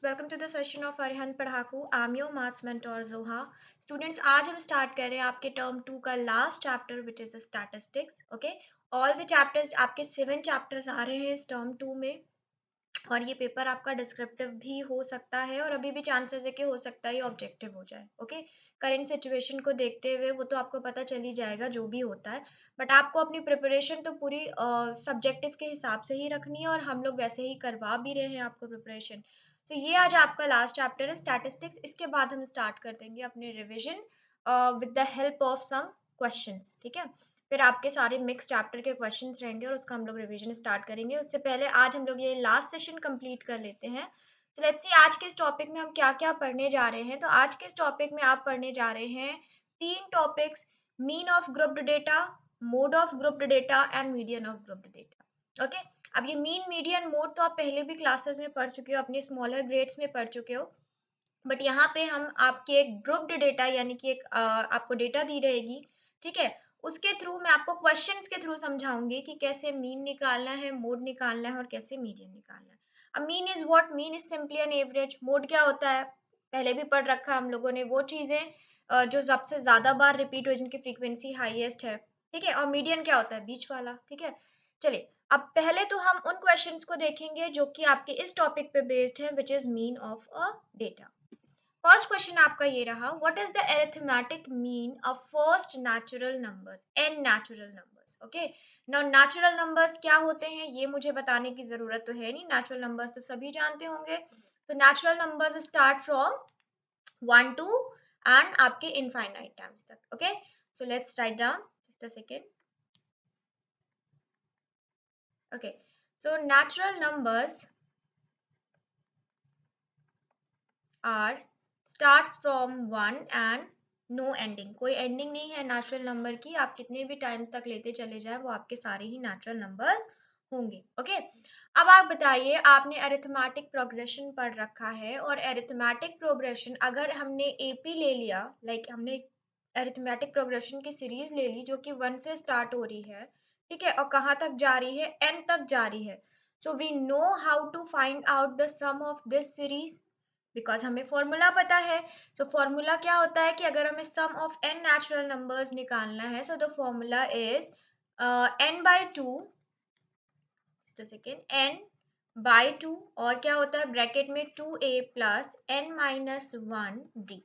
welcome to the session of Arhan Padhaku. I'm your maths mentor Zoha. Students, आज हम start कर रहे हैं आपके टर्म 2 का last chapter which is statistics. Okay, all the chapters आपके 7 चैप्टर्स आ रहे हैं इस टर्म 2 में. और ये पेपर आपका डिस्क्रिप्टिव भी हो सकता है और अभी भी चांसेस है कि हो सकता है ये ऑब्जेक्टिव हो जाए. ओके, करंट सिचुएशन को देखते हुए वो तो आपको पता चल ही जाएगा जो भी होता है, बट आपको अपनी प्रिपरेशन तो पूरी सब्जेक्टिव के हिसाब से ही रखनी है और हम लोग वैसे ही करवा भी रहे हैं आपको प्रिपरेशन. तो ये आज आपका लास्ट चैप्टर है स्टैटिस्टिक्स. इसके बाद हम स्टार्ट कर देंगे अपने revision with the help of some questions. ठीक है, फिर आपके सारे मिक्स चैप्टर के क्वेश्चंस रहेंगे और उसका हम लोग रिवीजन स्टार्ट करेंगे. उससे पहले आज हम लोग ये लास्ट सेशन कंप्लीट कर लेते हैं. तो लेट्स सी आज के इस टॉपिक में हम क्या क्या पढ़ने जा रहे हैं. तो आज के इस टॉपिक में आप पढ़ने जा रहे हैं 3 topics: mean of grouped data, mode of grouped data and median of grouped data. Okay, अब ये मीन, मीडियन, मोड तो आप पहले भी क्लासेस में पढ़ चुके हो, अपने स्मॉलर ग्रेड्स में पढ़ चुके हो, बट यहाँ पे हम आपके एक ग्रुप्ड डेटा यानी कि एक आपको डेटा दी रहेगी. ठीक है, उसके थ्रू मैं आपको क्वेश्चंस के थ्रू समझाऊंगी कि कैसे मीन निकालना है, मोड निकालना है और कैसे मीडियन निकालना है. अब mean is what? Mean is simply an average. Mode क्या होता है? पहले भी पढ़ रखा है हम लोगों ने, वो चीजें जो सबसे ज्यादा बार रिपीट हो, जिनकी फ्रीक्वेंसी हाईएस्ट है. ठीक है, और मीडियन क्या होता है? बीच वाला. ठीक है, चलिए अब पहले तो हम उन क्वेश्चंस को देखेंगे जो कि आपके इस टॉपिक पे बेस्ड है, which is mean of a data. First question आपका ये रहा, what is the arithmetic mean of first natural numbers, n natural numbers. Okay, now natural numbers क्या होते हैं ये मुझे बताने की जरूरत तो है नहीं, नेचुरल नंबर्स तो सभी जानते होंगे. तो natural numbers start from 1 to end आपके इनफाइनाइट टाइम्स तक. Okay, so let's write down, just a second. Okay, so natural numbers are starts from 1 and no ending. कोई एंडिंग नहीं है नेचुरल नंबर की, आप कितने भी टाइम तक लेते चले जाए वो आपके सारे ही नेचुरल नंबर्स होंगे. ओके, अब आप बताइए, आपने अरिथमेटिक प्रोग्रेशन पढ़ रखा है और अरिथमेटिक प्रोग्रेशन अगर हमने एपी ले लिया, लाइक हमने अरिथमेटिक प्रोग्रेशन की सीरीज ले ली जो कि 1 से स्टार्ट हो रही है. ठीक है, और कहाँ तक जा रही है? एन तक जा रही है. So we know how to find out the sum of this series because हमें फॉर्मूला पता है. सो फॉर्मूला क्या होता है कि अगर हमें sum of n natural numbers निकालना है, so the formula is n by two, just a second, n by two, और क्या होता है ब्रैकेट में 2a plus n minus 1d.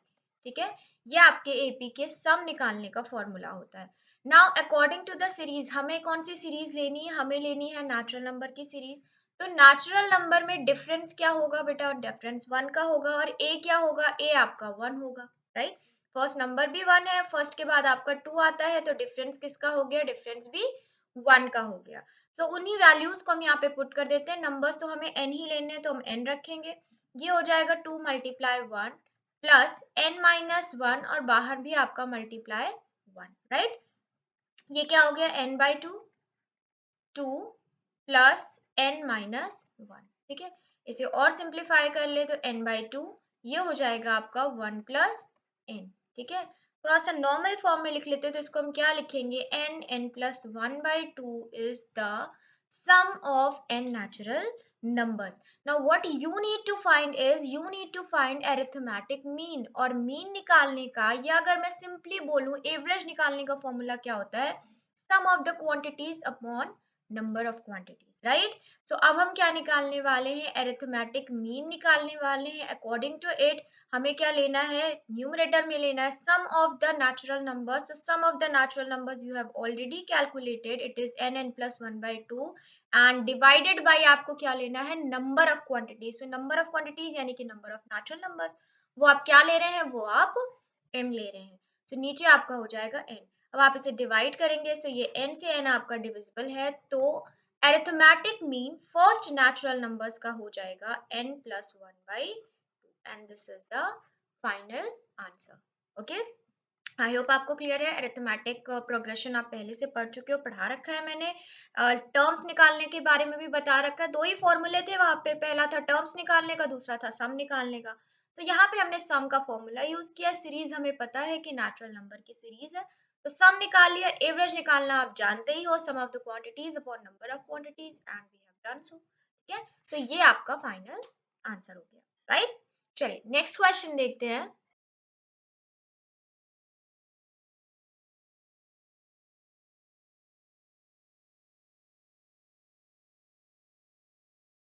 ठीक है, ये आपके एपी के सम निकालने का फॉर्मूला होता है. Now according to the series हमें कौन सी सीरीज लेनी है? हमें लेनी है नेचुरल नंबर की सीरीज. तो नेचुरल नंबर में डिफरेंस क्या होगा बेटा? डिफरेंस 1 का होगा. और ए क्या होगा? ए आपका 1 होगा, राइट. फर्स्ट नंबर भी 1 है, फर्स्ट के बाद आपका 2 आता है, तो डिफरेंस किसका हो गया? डिफरेंस भी 1 का हो गया. सो उन्हीं वैल्यूज को हम यहाँ पे पुट कर देते हैं. नंबर्स तो हमें एन ही लेने हैं तो हम एन रखेंगे. ये हो जाएगा 2 मल्टीप्लाई 1 प्लस एन माइनस 1 और बाहर भी आपका मल्टीप्लाई 1, राइट. ये क्या हो गया? N by two, 2 plus n minus 1. ठीक है, इसे और सिंप्लीफाई कर ले तो एन बाई टू, ये हो जाएगा आपका 1 प्लस एन. ठीक है, थोड़ा सा नॉर्मल फॉर्म में लिख लेते हैं तो इसको हम क्या लिखेंगे? N, n plus 1 by two is the sum of n natural numbers. Now what you need to find is you need to find arithmetic mean. और mean निकालने का, या अगर मैं सिंपली बोलूं एवरेज निकालने का फॉर्मूला क्या होता है? sum of the quantities upon number of quantities, right. So अब हम क्या निकालने वाले हैं? arithmetic mean निकालने वाले हैं. according to it हमें क्या लेना है? न्यूमरेटर में लेना है sum of the natural numbers. So sum of the natural numbers you have already calculated, it is n plus 1 by 2 and divided by आपको क्या लेना है? number of quantities. So number of quantities यानी कि number of natural numbers, वो आप क्या ले रहे हैं? वो आप n ले रहे हैं. So नीचे आपका हो जाएगा n. अब आप इसे डिवाइड करेंगे, सो ये n से n आपका डिविजिबल है, तो arithmetic mean first natural numbers का हो जाएगा n plus 1 by 2 and this is the final answer. Okay, I hope आपको क्लियर है. अरिथमेटिक प्रोग्रेशन आप पहले से पढ़ चुके हो, पढ़ा रखा है मैंने. टर्म्स निकालने के बारे में भी बता रखा है. 2 ही फॉर्मूले थे वहां पे, पहला था टर्म्स निकालने का, दूसरा था सम निकालने का. तो यहाँ पे हमने सम का फॉर्मूला यूज किया. सीरीज हमें पता है कि नेचुरल नंबर की सीरीज है, तो सम निकाल लिया. एवरेज निकालना आप जानते ही हो, sum of the quantities upon number of quantities, and we have done so. ठीक है, सो ये आपका फाइनल आंसर हो गया. राइट। चलिए नेक्स्ट क्वेश्चन देखते हैं।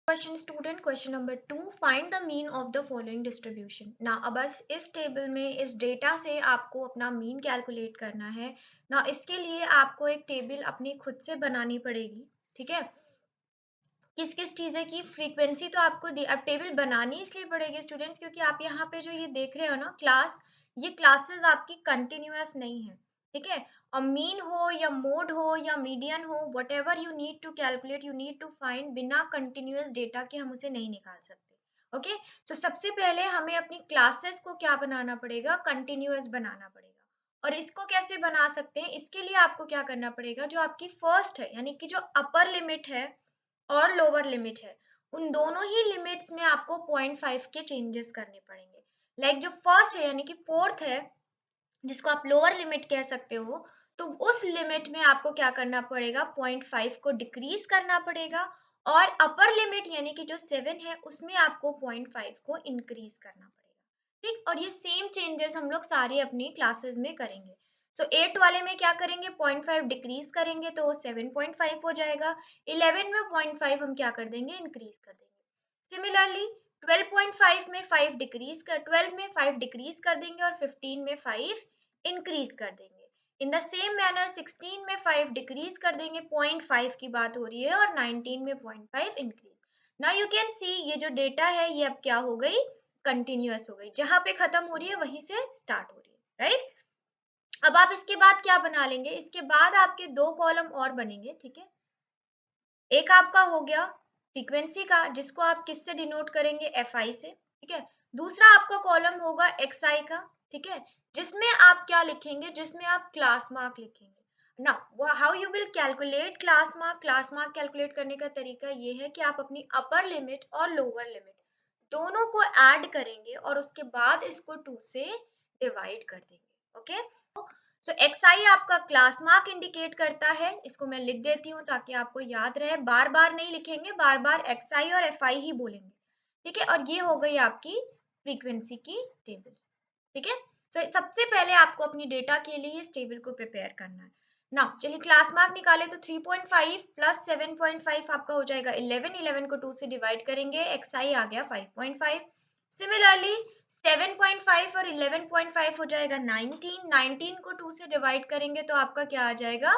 Question student, question number 2, find the mean of the following distribution. ना अब बस इस टेबल में इस डेटा से आपको अपना मीन कैलकुलेट करना है ना। इसके लिए आपको एक टेबल अपनी खुद से बनानी पड़ेगी, ठीक है। किस किस चीज़ें की फ्रीक्वेंसी तो आपको अब टेबल बनानी इसलिए पड़ेगी स्टूडेंट्स, क्योंकि आप यहाँ पे जो ये देख रहे हो ना क्लास, ये क्लासेस आपकी कंटिन्यूअस नहीं है, ठीक है। और मीन हो या मोड हो या मीडियन हो, whatever you need to calculate, you need to find, बिना कंटिन्यूअस डेटा के हम उसे नहीं निकाल सकते। ओके, तो सबसे पहले हमें अपनी क्लासेस को क्या बनाना पड़ेगा, कंटिन्यूअस बनाना पड़ेगा। और इसको कैसे बना सकते हैं, इसके लिए आपको क्या करना पड़ेगा, जो आपकी फर्स्ट है यानी कि जो अपर लिमिट है और लोअर लिमिट है, उन दोनों ही लिमिट्स में आपको 0.5 के चेंजेस करने पड़ेंगे। लाइक जो फर्स्ट है यानी कि फोर्थ है, जिसको आप लोअर लिमिट कह सकते हो, तो उस लिमिट में आपको क्या करना पड़ेगा, 0.5 को डिक्रीज करना पड़ेगा। और अपर लिमिट यानी कि जो 7 है, उसमें आपको 0.5 को इंक्रीज करना पड़ेगा, ठीक। और ये सेम चेंजेस हम लोग सारे अपनी क्लासेस में करेंगे। सो 8 वाले में क्या करेंगे, 0.5 डिक्रीज करेंगे तो 7.5 हो जाएगा। 11 में 0.5 हम क्या कर देंगे, इंक्रीज कर देंगे। सिमिलरली 12.5 में 5 डिक्रीज कर 12 में 5 डिक्रीज कर देंगे और 15 में 5 इंक्रीज कर देंगे। इन द सेम मैनर 16 में 5 डिक्रीज कर देंगे, 0.5 की बात हो रही है, और 19 में 0.5 increase. Now you can see ये जो डेटा है ये अब क्या हो गई, कंटिन्यूअस हो गई, जहां पे खत्म हो रही है वहीं से स्टार्ट हो रही है, राइट। अब आप इसके बाद क्या बना लेंगे, इसके बाद आपके दो कॉलम और बनेंगे, ठीक है। एक आपका हो गया फ्रीक्वेंसी का, जिसको आप किससे डिनोट करेंगे, एफ आई से, ठीक है। दूसरा आपका कॉलम होगा एक्स आई का, ठीक है, जिसमें आप क्या लिखेंगे, जिसमें आप क्लास मार्क लिखेंगे। ना how you will calculate class mark, class mark calculate करने का तरीका ये है कि आप अपनी अपर लिमिट और लोअर लिमिट दोनों को ऐड करेंगे और उसके बाद इसको 2 से डिवाइड कर देंगे। ओके, सो एक्स आई आपका क्लास मार्क इंडिकेट करता है, इसको मैं लिख देती हूँ ताकि आपको याद रहे, बार बार नहीं लिखेंगे, बार बार एक्स आई और एफ आई ही बोलेंगे, ठीक है। और ये हो गई आपकी फ्रीक्वेंसी की टेबल, ठीक है। सो सबसे पहले आपको अपनी डेटा के लिए इस टेबल को प्रिपेयर करना है। नाउ चलिए क्लास मार्क निकाले, तो 3.5 प्लस 7.5 आपका हो जाएगा 11, 11 को 2 से डिवाइड करेंगे, एक्स आई आ गया 5.5। सिमिलरली 7.5 और 11.5 हो जाएगा 19, 19 को 2 से डिवाइड करेंगे तो आपका क्या आ जाएगा,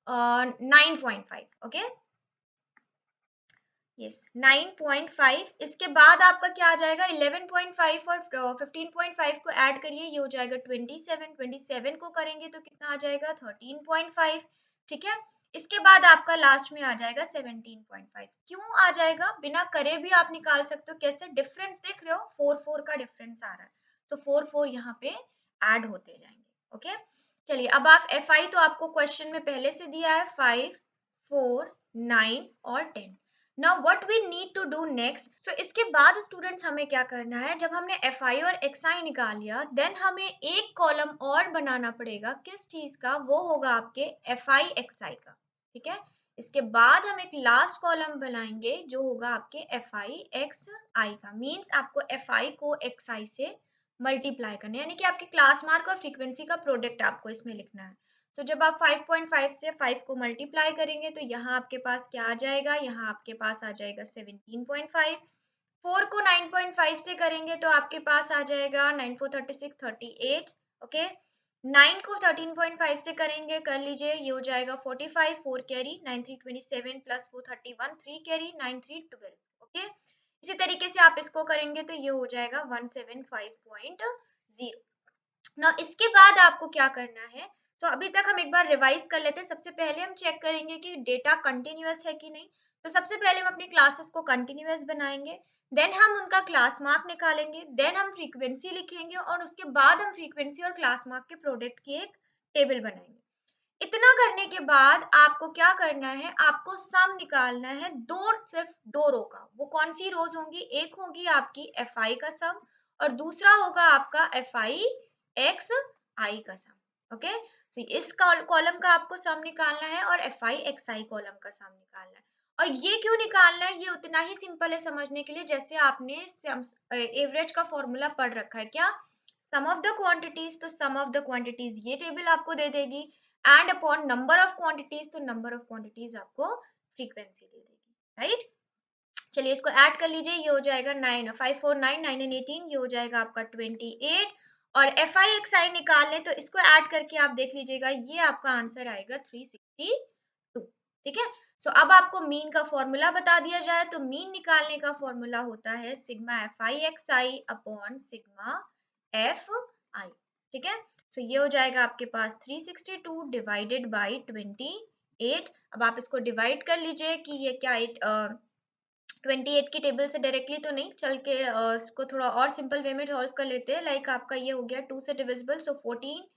9.5। Okay, yes 9.5। इसके बाद आपका क्या आ जाएगा, 11.5 और 15.5 को ऐड करिए, ये हो जाएगा 27, 27 को करेंगे तो कितना आ जाएगा, 13.5, ठीक है। इसके बाद आपका लास्ट में आ जाएगा 17.5। क्यों आ जाएगा, बिना करे भी आप निकाल सकते हो, कैसे, डिफरेंस देख रहे हो, 4 का डिफरेंस आ रहा है, तो 4 यहाँ पे ऐड होते जाएंगे। ओके, चलिए अब आप एफ आई तो आपको क्वेश्चन में पहले से दिया है, 5, 4, 9 और 10। Now what we need to do next, so इसके बाद स्टूडेंट्स हमें क्या करना है, जब हमने एफ आई और एक्स आई निकाल लिया, देन हमें एक कॉलम और बनाना पड़ेगा, किस चीज का, वो होगा आपके एफ आई एक्स आई का, ठीक है। इसके बाद हम एक लास्ट कॉलम बनाएंगे जो होगा आपके एफ आई एक्स आई का, मीन्स आपको एफ आई को एक्स आई से मल्टीप्लाई करना है, यानी कि आपके क्लास मार्क और फ्रीक्वेंसी का प्रोडक्ट आपको इसमें लिखना है। तो जब आप 5.5 से 5 को मल्टीप्लाई करेंगे तो यहाँ आपके पास क्या आ जाएगा, यहाँ आपके पास आ जाएगा 17.5। 4 को 9.5 से करेंगे तो आपके पास आ जाएगा 9 4 36 38। ओके, 9 को 13.5 से करेंगे, कर लीजिए, ये हो जाएगा 45, 4 कैरी, 9 3 27 प्लस 4 31, 3 कैरी, 9 3 12। ओके, इसी तरीके से आप इसको करेंगे तो ये हो जाएगा 175.0। ना इसके बाद आपको क्या करना है, तो अभी तक हम एक बार रिवाइज कर लेते हैं। सबसे पहले हम चेक करेंगे कि डेटा कंटिन्यूअस है कि नहीं। तो सबसे पहले हम अपनी क्लासेस को कंटिन्यूअस बनाएंगे, देन हम उनका क्लास मार्क निकालेंगे, देन हम फ्रीक्वेंसी लिखेंगे और उसके बाद हम फ्रीक्वेंसी और क्लास मार्क के प्रोडक्ट की एक टेबल बनाएंगे। इतना करने के बाद आपको क्या करना है, आपको सम निकालना है, सिर्फ दो रो का। वो कौन सी रोज होंगी, एक होगी आपकी एफ आई का सम और दूसरा होगा आपका एफ आई एक्स आई का सम। ओके, तो इस कॉलम का आपको सम निकालना है और F I x I column का सम निकालना है। और ये क्यों निकालना है, ये उतना ही सिंपल है समझने के लिए जैसे आपने एवरेज का फॉर्मूला पढ़ रखा है। क्या? सम ऑफ द क्वांटिटीज, तो सम ऑफ द क्वांटिटीज ये टेबल आपको दे देगी, and upon number of quantities, तो नंबर ऑफ क्वांटिटीज आपको फ्रीक्वेंसी दे देगी, राइट। चलिए इसको ऐड कर लीजिए, ये हो जाएगा 9, 5 4 9 9 एंड 18, ये हो जाएगा आपका 28। और एफ आई एक्स आई निकाल लें तो इसको ऐड करके आप देख लीजिएगा, ये आपका आंसर आएगा 362। ठीक है। सो अब आपको मीन का फॉर्मूला बता दिया जाए तो मीन निकालने का फॉर्मूला होता है sigma F I x i upon sigma F I. ठीक है। सो ये हो जाएगा आपके पास 362 डिवाइडेड बाई 28। अब आप इसको डिवाइड कर लीजिए कि ये क्या 28 की टेबल से डायरेक्टली तो नहीं, चल के इसको थोड़ा और सिंपल वे में सॉल्व कर लेते हैं। लाइक आपका ये हो गया 2 से डिविजिबल, सो 14,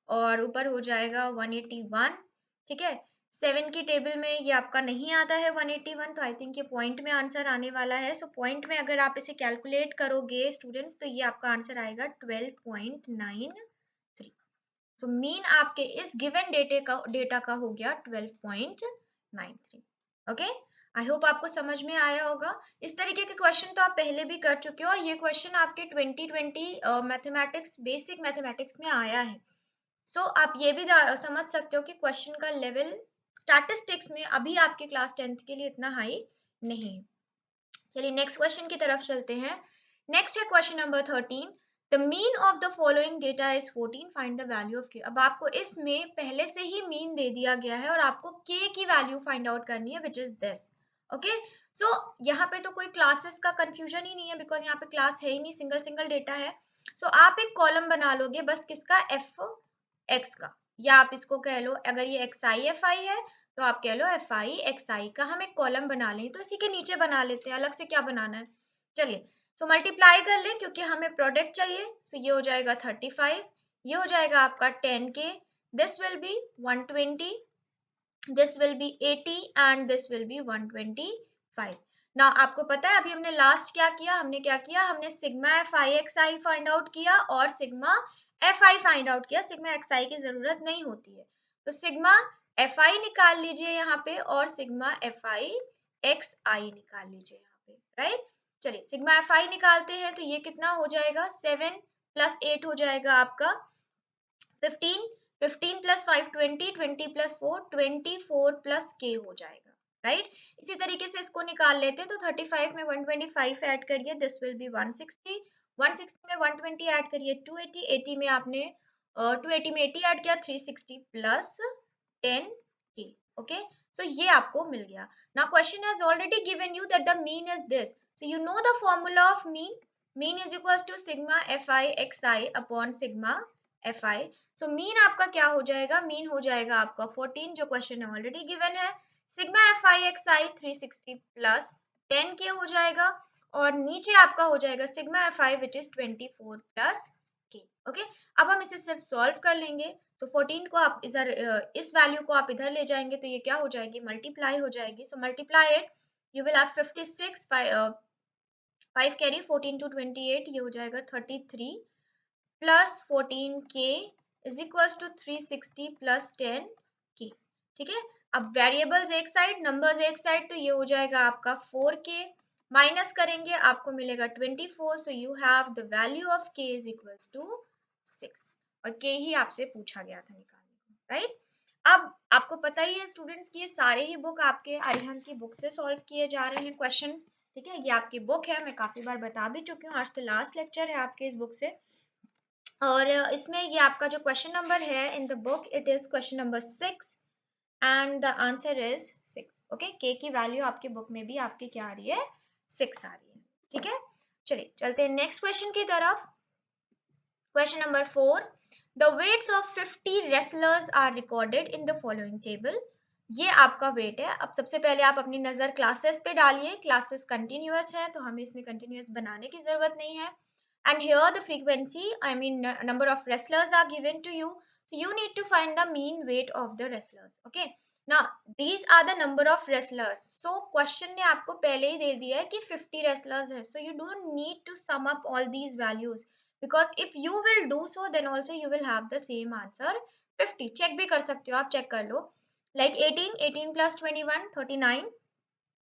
और ऊपर हो जाएगा 181। ठीक है। 7 की टेबल में ये आपका नहीं आता है 181, तो आई थिंक ये पॉइंट में आंसर आने वाला है। सो पॉइंट में अगर आप इसे कैलकुलेट करोगे स्टूडेंट्स, तो ये आपका आंसर आएगा 12.93। सो मीन आपके इस गिवन डेटा का हो गया 12.93। ओके, आई होप आपको समझ में आया होगा। इस तरीके के क्वेश्चन तो आप पहले भी कर चुके हो, और ये क्वेश्चन आपके 2020 मैथमेटिक्स, बेसिक मैथमेटिक्स में आया है। सो आप ये भी समझ सकते हो कि क्वेश्चन का लेवल स्टैटिस्टिक्स में अभी आपके क्लास 10th के लिए इतना हाई नहीं है। चलिए नेक्स्ट क्वेश्चन की तरफ चलते हैं। नेक्स्ट है question number 13। The mean of the following data is 14, find the value of के। अब आपको इसमें पहले से ही मीन दे दिया गया है और आपको के की वैल्यू फाइंड आउट करनी है, विच इज दिस। ओके, सो यहाँ पे तो कोई क्लासेस का कंफ्यूजन ही नहीं है, बिकॉज यहाँ पे क्लास है ही नहीं, सिंगल सिंगल डेटा है। सो आप एक कॉलम बना लोगे बस किसका, एफ एक्स का, या आप इसको कह लो, अगर ये एक्स आई एफ आई है तो आप कह लो एफ आई एक्स आई का। हम एक कॉलम बना लें, तो इसी के नीचे बना लेते हैं, अलग से क्या बनाना है। चलिए, सो मल्टीप्लाई कर लें क्योंकि हमें प्रोडक्ट चाहिए। सो ये हो जाएगा 35, ये हो जाएगा आपका 10K, this will be 120, this will be 80 and this will be 125। ना आपको पता है अभी हमने लास्ट क्या किया, हमने sigma F I x I find out किया और sigma F I find out किया। सिग्मा एक्स आई की जरूरत नहीं होती है, तो सिग्मा एफ आई निकाल लीजिए यहाँ पे, और सिग्मा एफ आई एक्स आई निकाल लीजिए यहाँ पे, राइट। चलिए सिग्मा एफ आई निकालते हैं, तो ये कितना हो जाएगा, 7 प्लस 8 हो जाएगा आपका 15, 15 प्लस 5 20, 20 प्लस 4 24 प्लस के हो जाएगा, राइट। इसी तरीके से इसको निकाल लेते हैं, तो 35 में 125 ऐड करिए, दिस विल बी 160, 160 में 120 ऐड करिए 280, 80 में आपने 280 में 80 ऐड किया 360 प्लस 10 के। ओके, सो ये आपको मिल गया। Now question has already given you that the mean is this, so you know the formula of mean. Mean is equals to sigma F I x i upon sigma F i. So mean आपका क्या हो जाएगा, mean हो जाएगा आपका 14, जो question में already given है। Sigma F I x I 360 plus 10 के हो जाएगा, और नीचे आपका हो जाएगा sigma F I which is 24 plus के। ओके, अब हम इसे सिर्फ सॉल्व कर लेंगे। तो 14 को आप इधर इस वैल्यू को आप इधर ले जाएंगे, तो ये क्या हो जाएगी, मल्टीप्लाई हो जाएगी। So multiply it, you will have 56, 5 carry 14 two 28, ये हो जाएगा 33 plus 14K is equals to 360 plus 10K। ठीक है। अब वेरिएबल्स एक साइड, नंबर्स एक साइड, तो ये हो जाएगा आपका 4K, माइनस करेंगे आपको मिलेगा 24। So you have the value of K is equals to 6, और K ही आपसे पूछा गया था निकालने को, राइट। अब आपको पता ही है स्टूडेंट्स कि ये सारे ही बुक आपके अरिहंत की बुक से सॉल्व किए जा रहे हैं क्वेश्चंस। ठीक है, ये आपकी बुक है, मैं काफी बार बता भी चुकी हूँ, आज तो लास्ट लेक्चर है आपके इस बुक से। और इसमें ये आपका जो क्वेश्चन नंबर है इन the book, it is question number 6 and the answer is 6। Okay, के की वैल्यू आपकी बुक में भी आपकी क्या आ रही है, 6 आ रही है। ठीक है, चलिए चलते हैं नेक्स्ट क्वेश्चन की तरफ। Question number 4, the weights of 50 wrestlers are recorded in the following table. ये आपका वेट है। अब सबसे पहले आप अपनी नजर क्लासेस पे डालिए, क्लासेस कंटिन्यूअस है तो हमें इसमें कंटिन्यूअस बनाने की जरूरत नहीं है। And here the frequency, I mean number of wrestlers are given to you. So you need to find the mean weight of the wrestlers. Okay. Now these are the number of wrestlers. So question ने आपको पहले ही दे दिया है कि 50 wrestlers है. So you don't need to sum up all these values, because if you will do so then also you will have the same answer 50. check भी कर सकते हो आप, check कर लो, like 18, 18 plus 21, 39,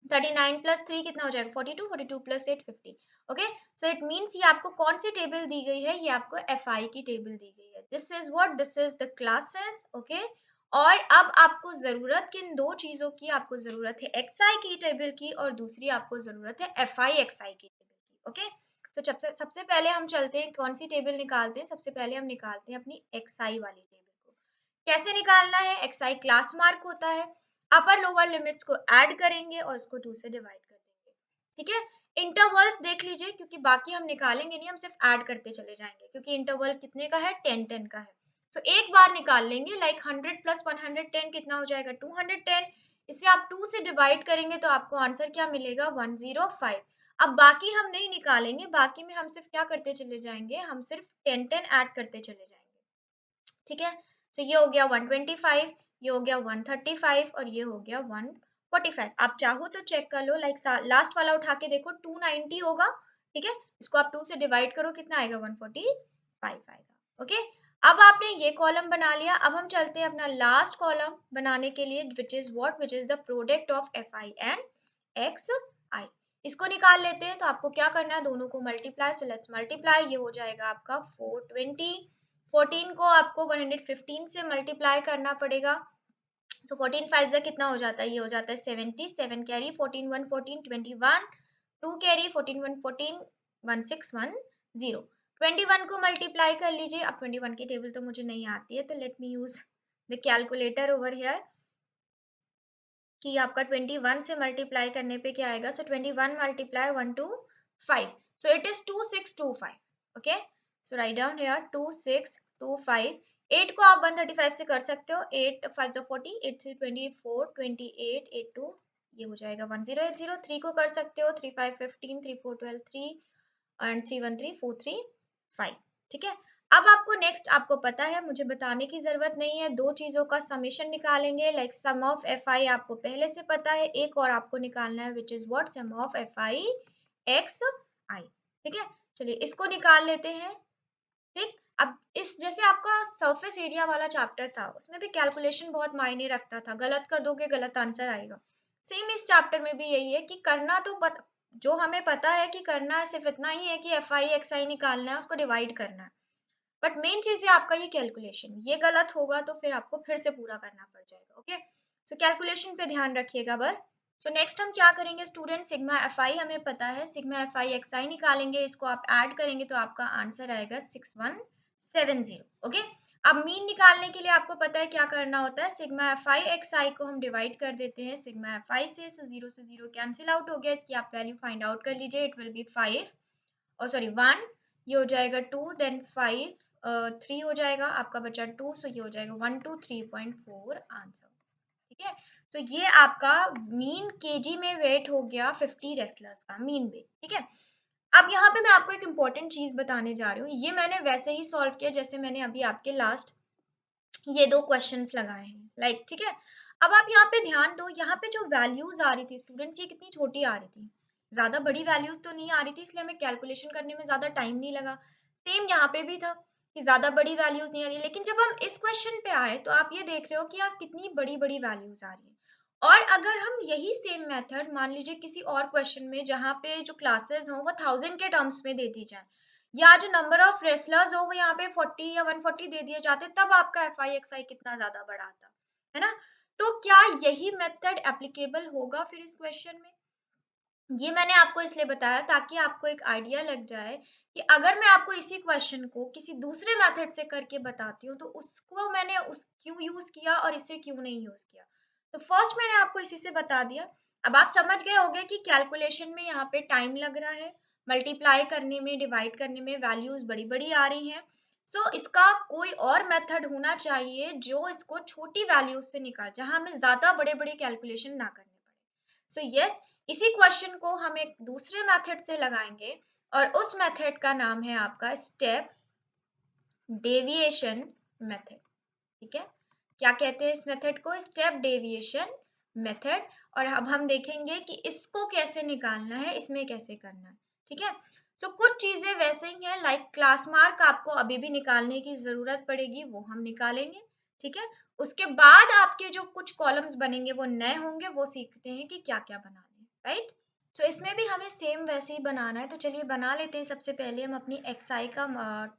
39 प्लस 3 कितना हो जाएगा 42, 42 plus 8 50। Okay, so it means ये आपको कौन सी टेबल दी गई है, ये आपको एफ आई की टेबल दी गई है। This is what, this is the classes. Okay, और अब आपको जरूरत किन दो चीजों की, आपको जरूरत है एक्स आई की टेबल की और दूसरी आपको जरूरत है एफ आई एक्स आई की टेबल की। ओके, सो सबसे पहले हम चलते हैं कौन सी टेबल निकालते हैं, सबसे पहले हम निकालते हैं अपनी एक्स आई वाली टेबल को। कैसे निकालना है, एक्स आई क्लास मार्क होता है, अपर लोअर लिमिट्स को ऐड करेंगे और उसको 2 से डिवाइड कर देंगे। ठीक है, इंटरवल्स देख लीजिए क्योंकि बाकी हम निकालेंगे नहीं, हम सिर्फ ऐड करते चले जाएंगे क्योंकि इंटरवल कितने का है 10 10 का है। सो एक बार निकाल लेंगे, लाइक 100 प्लस 110 कितना हो जाएगा 210। इसे आप 2 से डिवाइड करेंगे तो आपको आंसर क्या मिलेगा 105। अब बाकी हम नहीं निकालेंगे, बाकी में हम सिर्फ क्या करते चले जाएंगे, हम सिर्फ 10 10 ऐड करते चले जाएंगे। ठीक है, तो ये हो गया 125, ये हो गया 135 और ये हो गया 145। आप चाहो तो चेक कर लो, लाइक लास्ट वाला उठा के देखो 290 होगा। ठीक है, इसको आप 2 से डिवाइड करो कितना आएगा 145 आएगा। ओके, अब आपने ये कॉलम बना लिया, अब हम चलते हैं अपना लास्ट कॉलम बनाने के लिए, which is what, which is the product of F I and X I. इसको निकाल लेते हैं, तो आपको क्या करना है, दोनों को मल्टीप्लाई, सो लेट्स मल्टीप्लाई। ये हो जाएगा आपका 420, 14 को आपको 115 से मल्टीप्लाई करना पड़ेगा। सो 14 5 से कितना हो जाता है, ये हो जाता है 70, 7 कैरी 14 1 14 21, 2 कैरी 14 1 14 1610। 21 को मल्टीप्लाई कर लीजिए। अब 21 की टेबल तो मुझे नहीं आती है, तो let me use the calculator over here कि आपका 21 से मल्टीप्लाई करने पे क्या आएगा। सो 21 multiply 125, so it is 2625। Okay, so write down here 2625। 8 को आप 135 से कर सकते हो, 8 5 जो 40, 8 3 24 28 8 2, ये हो जाएगा 1080। 3 को कर सकते हो, 3 5 15 3 4 12 3 एंड 3 1 3 4 3 5। ठीक है, अब आपको नेक्स्ट, आपको पता है, मुझे बताने की जरूरत नहीं है, दो चीजों का समेशन निकालेंगे, like sum of F I आपको पहले से पता है, एक और आपको निकालना है which is what, sum of F I x I. ठीक है, चलिए इसको निकाल लेते हैं। ठीक, अब इस जैसे आपका सरफेस एरिया वाला चैप्टर था, उसमें भी कैलकुलेशन बहुत मायने रखता था, गलत कर दोगे गलत आंसर आएगा। सेम इस चैप्टर में भी यही है कि करना तो जो हमें पता है कि करना है सिर्फ इतना ही है कि एफ आई एक्स आई निकालना है, उसको डिवाइड करना है। बट मेन चीज है आपका ये कैलकुलेशन, ये गलत होगा तो फिर आपको फिर से पूरा करना पड़ जाएगा। ओके, सो कैलकुलेशन पे ध्यान रखिएगा बस। सो नेक्स्ट हम क्या करेंगे स्टूडेंट, सिग्मा एफ आई हमें पता है, सिग्मा एफ आई एक्स आई निकालेंगे, इसको आप ऐड करेंगे तो आपका आंसर आएगा 6170। ओके, अब मीन निकालने के लिए आपको पता है क्या करना होता है, सिग्मा एफ आई एक्स आई को हम डिवाइड कर देते हैं सिग्मा एफ आई से 0 से 0 कैंसिल आउट हो गया, इसकी आप वैल्यू फाइंड आउट कर लीजिए, इट विल बी 5 और सॉरी 1, ये हो जाएगा 2 देन 5 3 हो जाएगा, आपका बचा 2, सो ये हो जाएगा 123.4 आंसर। ठीक है, तो ये आपका मीन केजी में वेट हो गया 50 रेसलर्स का मीन वेट। ठीक है, अब यहाँ पे मैं आपको एक इम्पोर्टेंट चीज बताने जा रही हूँ, ये मैंने वैसे ही सॉल्व किया जैसे मैंने अभी आपके लास्ट ये दो क्वेश्चंस लगाए हैं, लाइक ठीक है। अब आप यहाँ पे ध्यान दो, यहाँ पे जो वैल्यूज आ रही थी स्टूडेंट्स, ये कितनी छोटी आ रही थी, ज्यादा बड़ी वैल्यूज तो नहीं आ रही थी, इसलिए हमें कैलकुलेशन करने में ज्यादा टाइम नहीं लगा। सेम यहाँ पे भी था कि ज्यादा बड़ी वैल्यूज नहीं आ रही, लेकिन जब हम इस क्वेश्चन पे आए तो आप ये देख रहे हो कि यहाँ कितनी बड़ी बड़ी वैल्यूज आ रही है। और अगर हम यही सेम मेथड मान लीजिए किसी और क्वेश्चन में जहाँ पे जो क्लासेस हो वो 1000 के टर्म्स में दे दी जाए, या जो नंबर ऑफ रेसलर्स हो वो यहाँ पे 40 या 140 दे दिए जाते, तब आपका एफ आई एक्स आई कितना ज्यादा बड़ा आता है ना। तो क्या यही मेथड एप्लीकेबल होगा फिर इस क्वेश्चन में, ये मैंने आपको इसलिए बताया ताकि आपको एक आइडिया लग जाए कि अगर मैं आपको इसी क्वेश्चन को किसी दूसरे मेथड से करके बताती हूँ तो उसको मैंने उस क्यों यूज किया और इसे क्यों नहीं यूज किया। तो फर्स्ट मैंने आपको इसी से बता दिया, अब आप समझ गए होंगे कि कैलकुलेशन में यहाँ पे टाइम लग रहा है, मल्टीप्लाई करने में डिवाइड करने में वैल्यूज बड़ी बड़ी आ रही हैं। सो इसका कोई और मेथड होना चाहिए जो इसको छोटी वैल्यूज से निकाल, जहां हमें ज्यादा बड़े बड़े कैलकुलेशन ना करने पड़े। सो यस, इसी क्वेश्चन को हम एक दूसरे मेथड से लगाएंगे और उस मेथड का नाम है आपका स्टेप डेविएशन मेथड। ठीक है, क्या कहते हैं इस मेथड को, स्टेप डेविएशन मेथड। और अब हम देखेंगे कि इसको कैसे निकालना है, इसमें कैसे करना है। ठीक है, सो कुछ चीजें वैसे ही हैं, लाइक क्लास मार्क आपको अभी भी निकालने की जरूरत पड़ेगी, वो हम निकालेंगे। ठीक है, उसके बाद आपके जो कुछ कॉलम्स बनेंगे वो नए होंगे, वो सीखते हैं कि क्या क्या बनाना है। राइट। सो इसमें भी हमें सेम वैसे ही बनाना है, तो चलिए बना लेते हैं। सबसे पहले हम अपनी एक्सआई का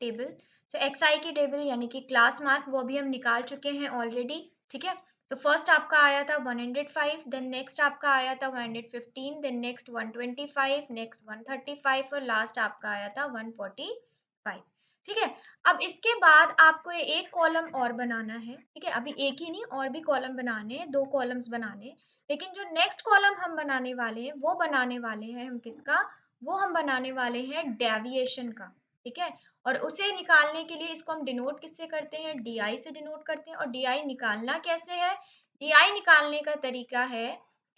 टेबल, सो एक्सआई की टेबल यानी कि क्लास मार्क, वो भी हम निकाल चुके हैं ऑलरेडी, ठीक है। तो फर्स्ट आपका आया था 105, देन नेक्स्ट आपका आया था 115, देन नेक्स्ट 125, नेक्स्ट 135 और लास्ट आपका आया था 145, ठीक है। अब इसके बाद आपको एक कॉलम और बनाना है, ठीक है। अभी एक ही नहीं, और भी कॉलम बनाने हैं, 2 कॉलम्स बनाने हैं। लेकिन जो नेक्स्ट कॉलम हम बनाने वाले हैं, वो बनाने वाले हैं हम किसका, वो हम बनाने वाले हैं डेविएशन का, ठीक है। और उसे निकालने के लिए इसको हम डिनोट किससे करते हैं, डी से डिनोट करते हैं। और डी निकालना कैसे है, डी निकालने का तरीका है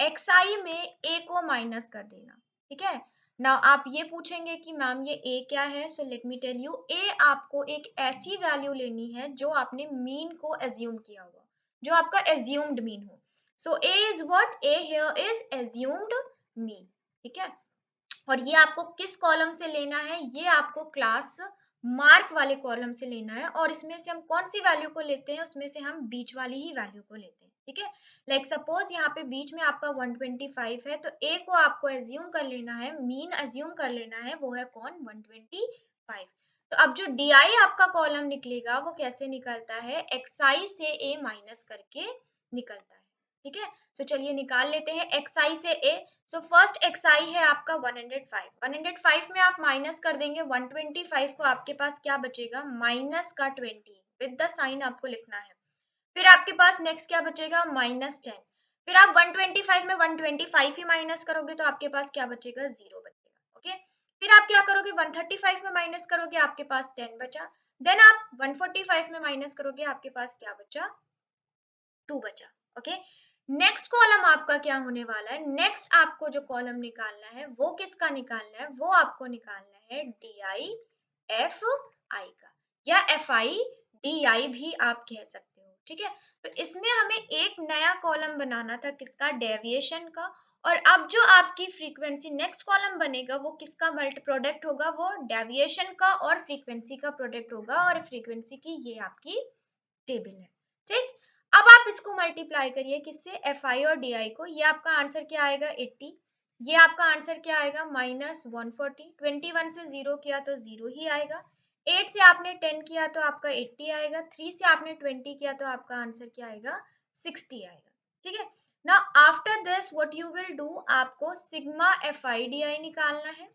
एक्सआई में ए को माइनस कर देना, ठीक है। नाउ आप ये पूछेंगे कि मैम ये ए क्या है, so let me tell you, A आपको एक ऐसी वैल्यू लेनी है जो आपने मीन को एज्यूम किया हुआ, जो आपका एज्यूम्ड मीन हो। So A is what, A here is assumed mean, ठीक है। और ये आपको किस कॉलम से लेना है, ये आपको क्लास मार्क वाले कॉलम से लेना है। और इसमें से हम कौन सी वैल्यू को लेते हैं, उसमें से हम बीच वाली ही वैल्यू को लेते हैं, ठीक है। लाइक सपोज यहाँ पे बीच में आपका 125 है, तो ए को आपको एज्यूम कर लेना है, मीन एज्यूम कर लेना है, वो है कौन, 125। तो अब जो डी आपका कॉलम निकलेगा वो कैसे निकलता है, एक्सआई से ए माइनस करके निकलता है, ठीक है। सो चलिए निकाल लेते हैं एक्सआई से ए। सो फर्स्ट एक्सआई है आपका 105, 105 में आप माइनस कर देंगे 125 को, आपके पास क्या बचेगा, माइनस का 20 विद द साइन आपको लिखना है। फिर आपके पास नेक्स्ट क्या बचेगा, -10। फिर आप 125 में 125 ही माइनस करोगे तो आपके पास क्या बचेगा, 0 बचेगा, ओके। फिर आप क्या करोगे, 135 में माइनस करोगे, आपके पास 10 बचा। देन आप 145 में माइनस करोगे, आपके पास क्या बचा, 2 बचा, ओके। नेक्स्ट कॉलम आपका क्या होने वाला है, नेक्स्ट आपको जो कॉलम निकालना है वो किसका निकालना है, वो आपको निकालना है डी आई एफ आई का, या एफ आई डी आई भी आप कह सकते हो, ठीक है। तो इसमें हमें एक नया कॉलम बनाना था, किसका, डेविएशन का। और अब जो आपकी फ्रीक्वेंसी नेक्स्ट कॉलम बनेगा वो किसका मल्टी प्रोडक्ट होगा, वो डेविएशन का और फ्रीक्वेंसी का प्रोडक्ट होगा। और फ्रीक्वेंसी की ये आपकी टेबल है, ठीक। अब आप इसको मल्टीप्लाई करिए किससे, एफ आई और डी आई को। ये आपका आंसर क्या आएगा, 80। ये आपका आंसर क्या आएगा, -140। 21 से 0 किया तो 0 ही आएगा। 8 से आपने 10 किया तो आपका 80 आएगा। 3 से आपने 20 किया तो आपका आंसर क्या आएगा, 60 आएगा, ठीक है। Now after this what you will do, आपको sigma F I D I निकालना है,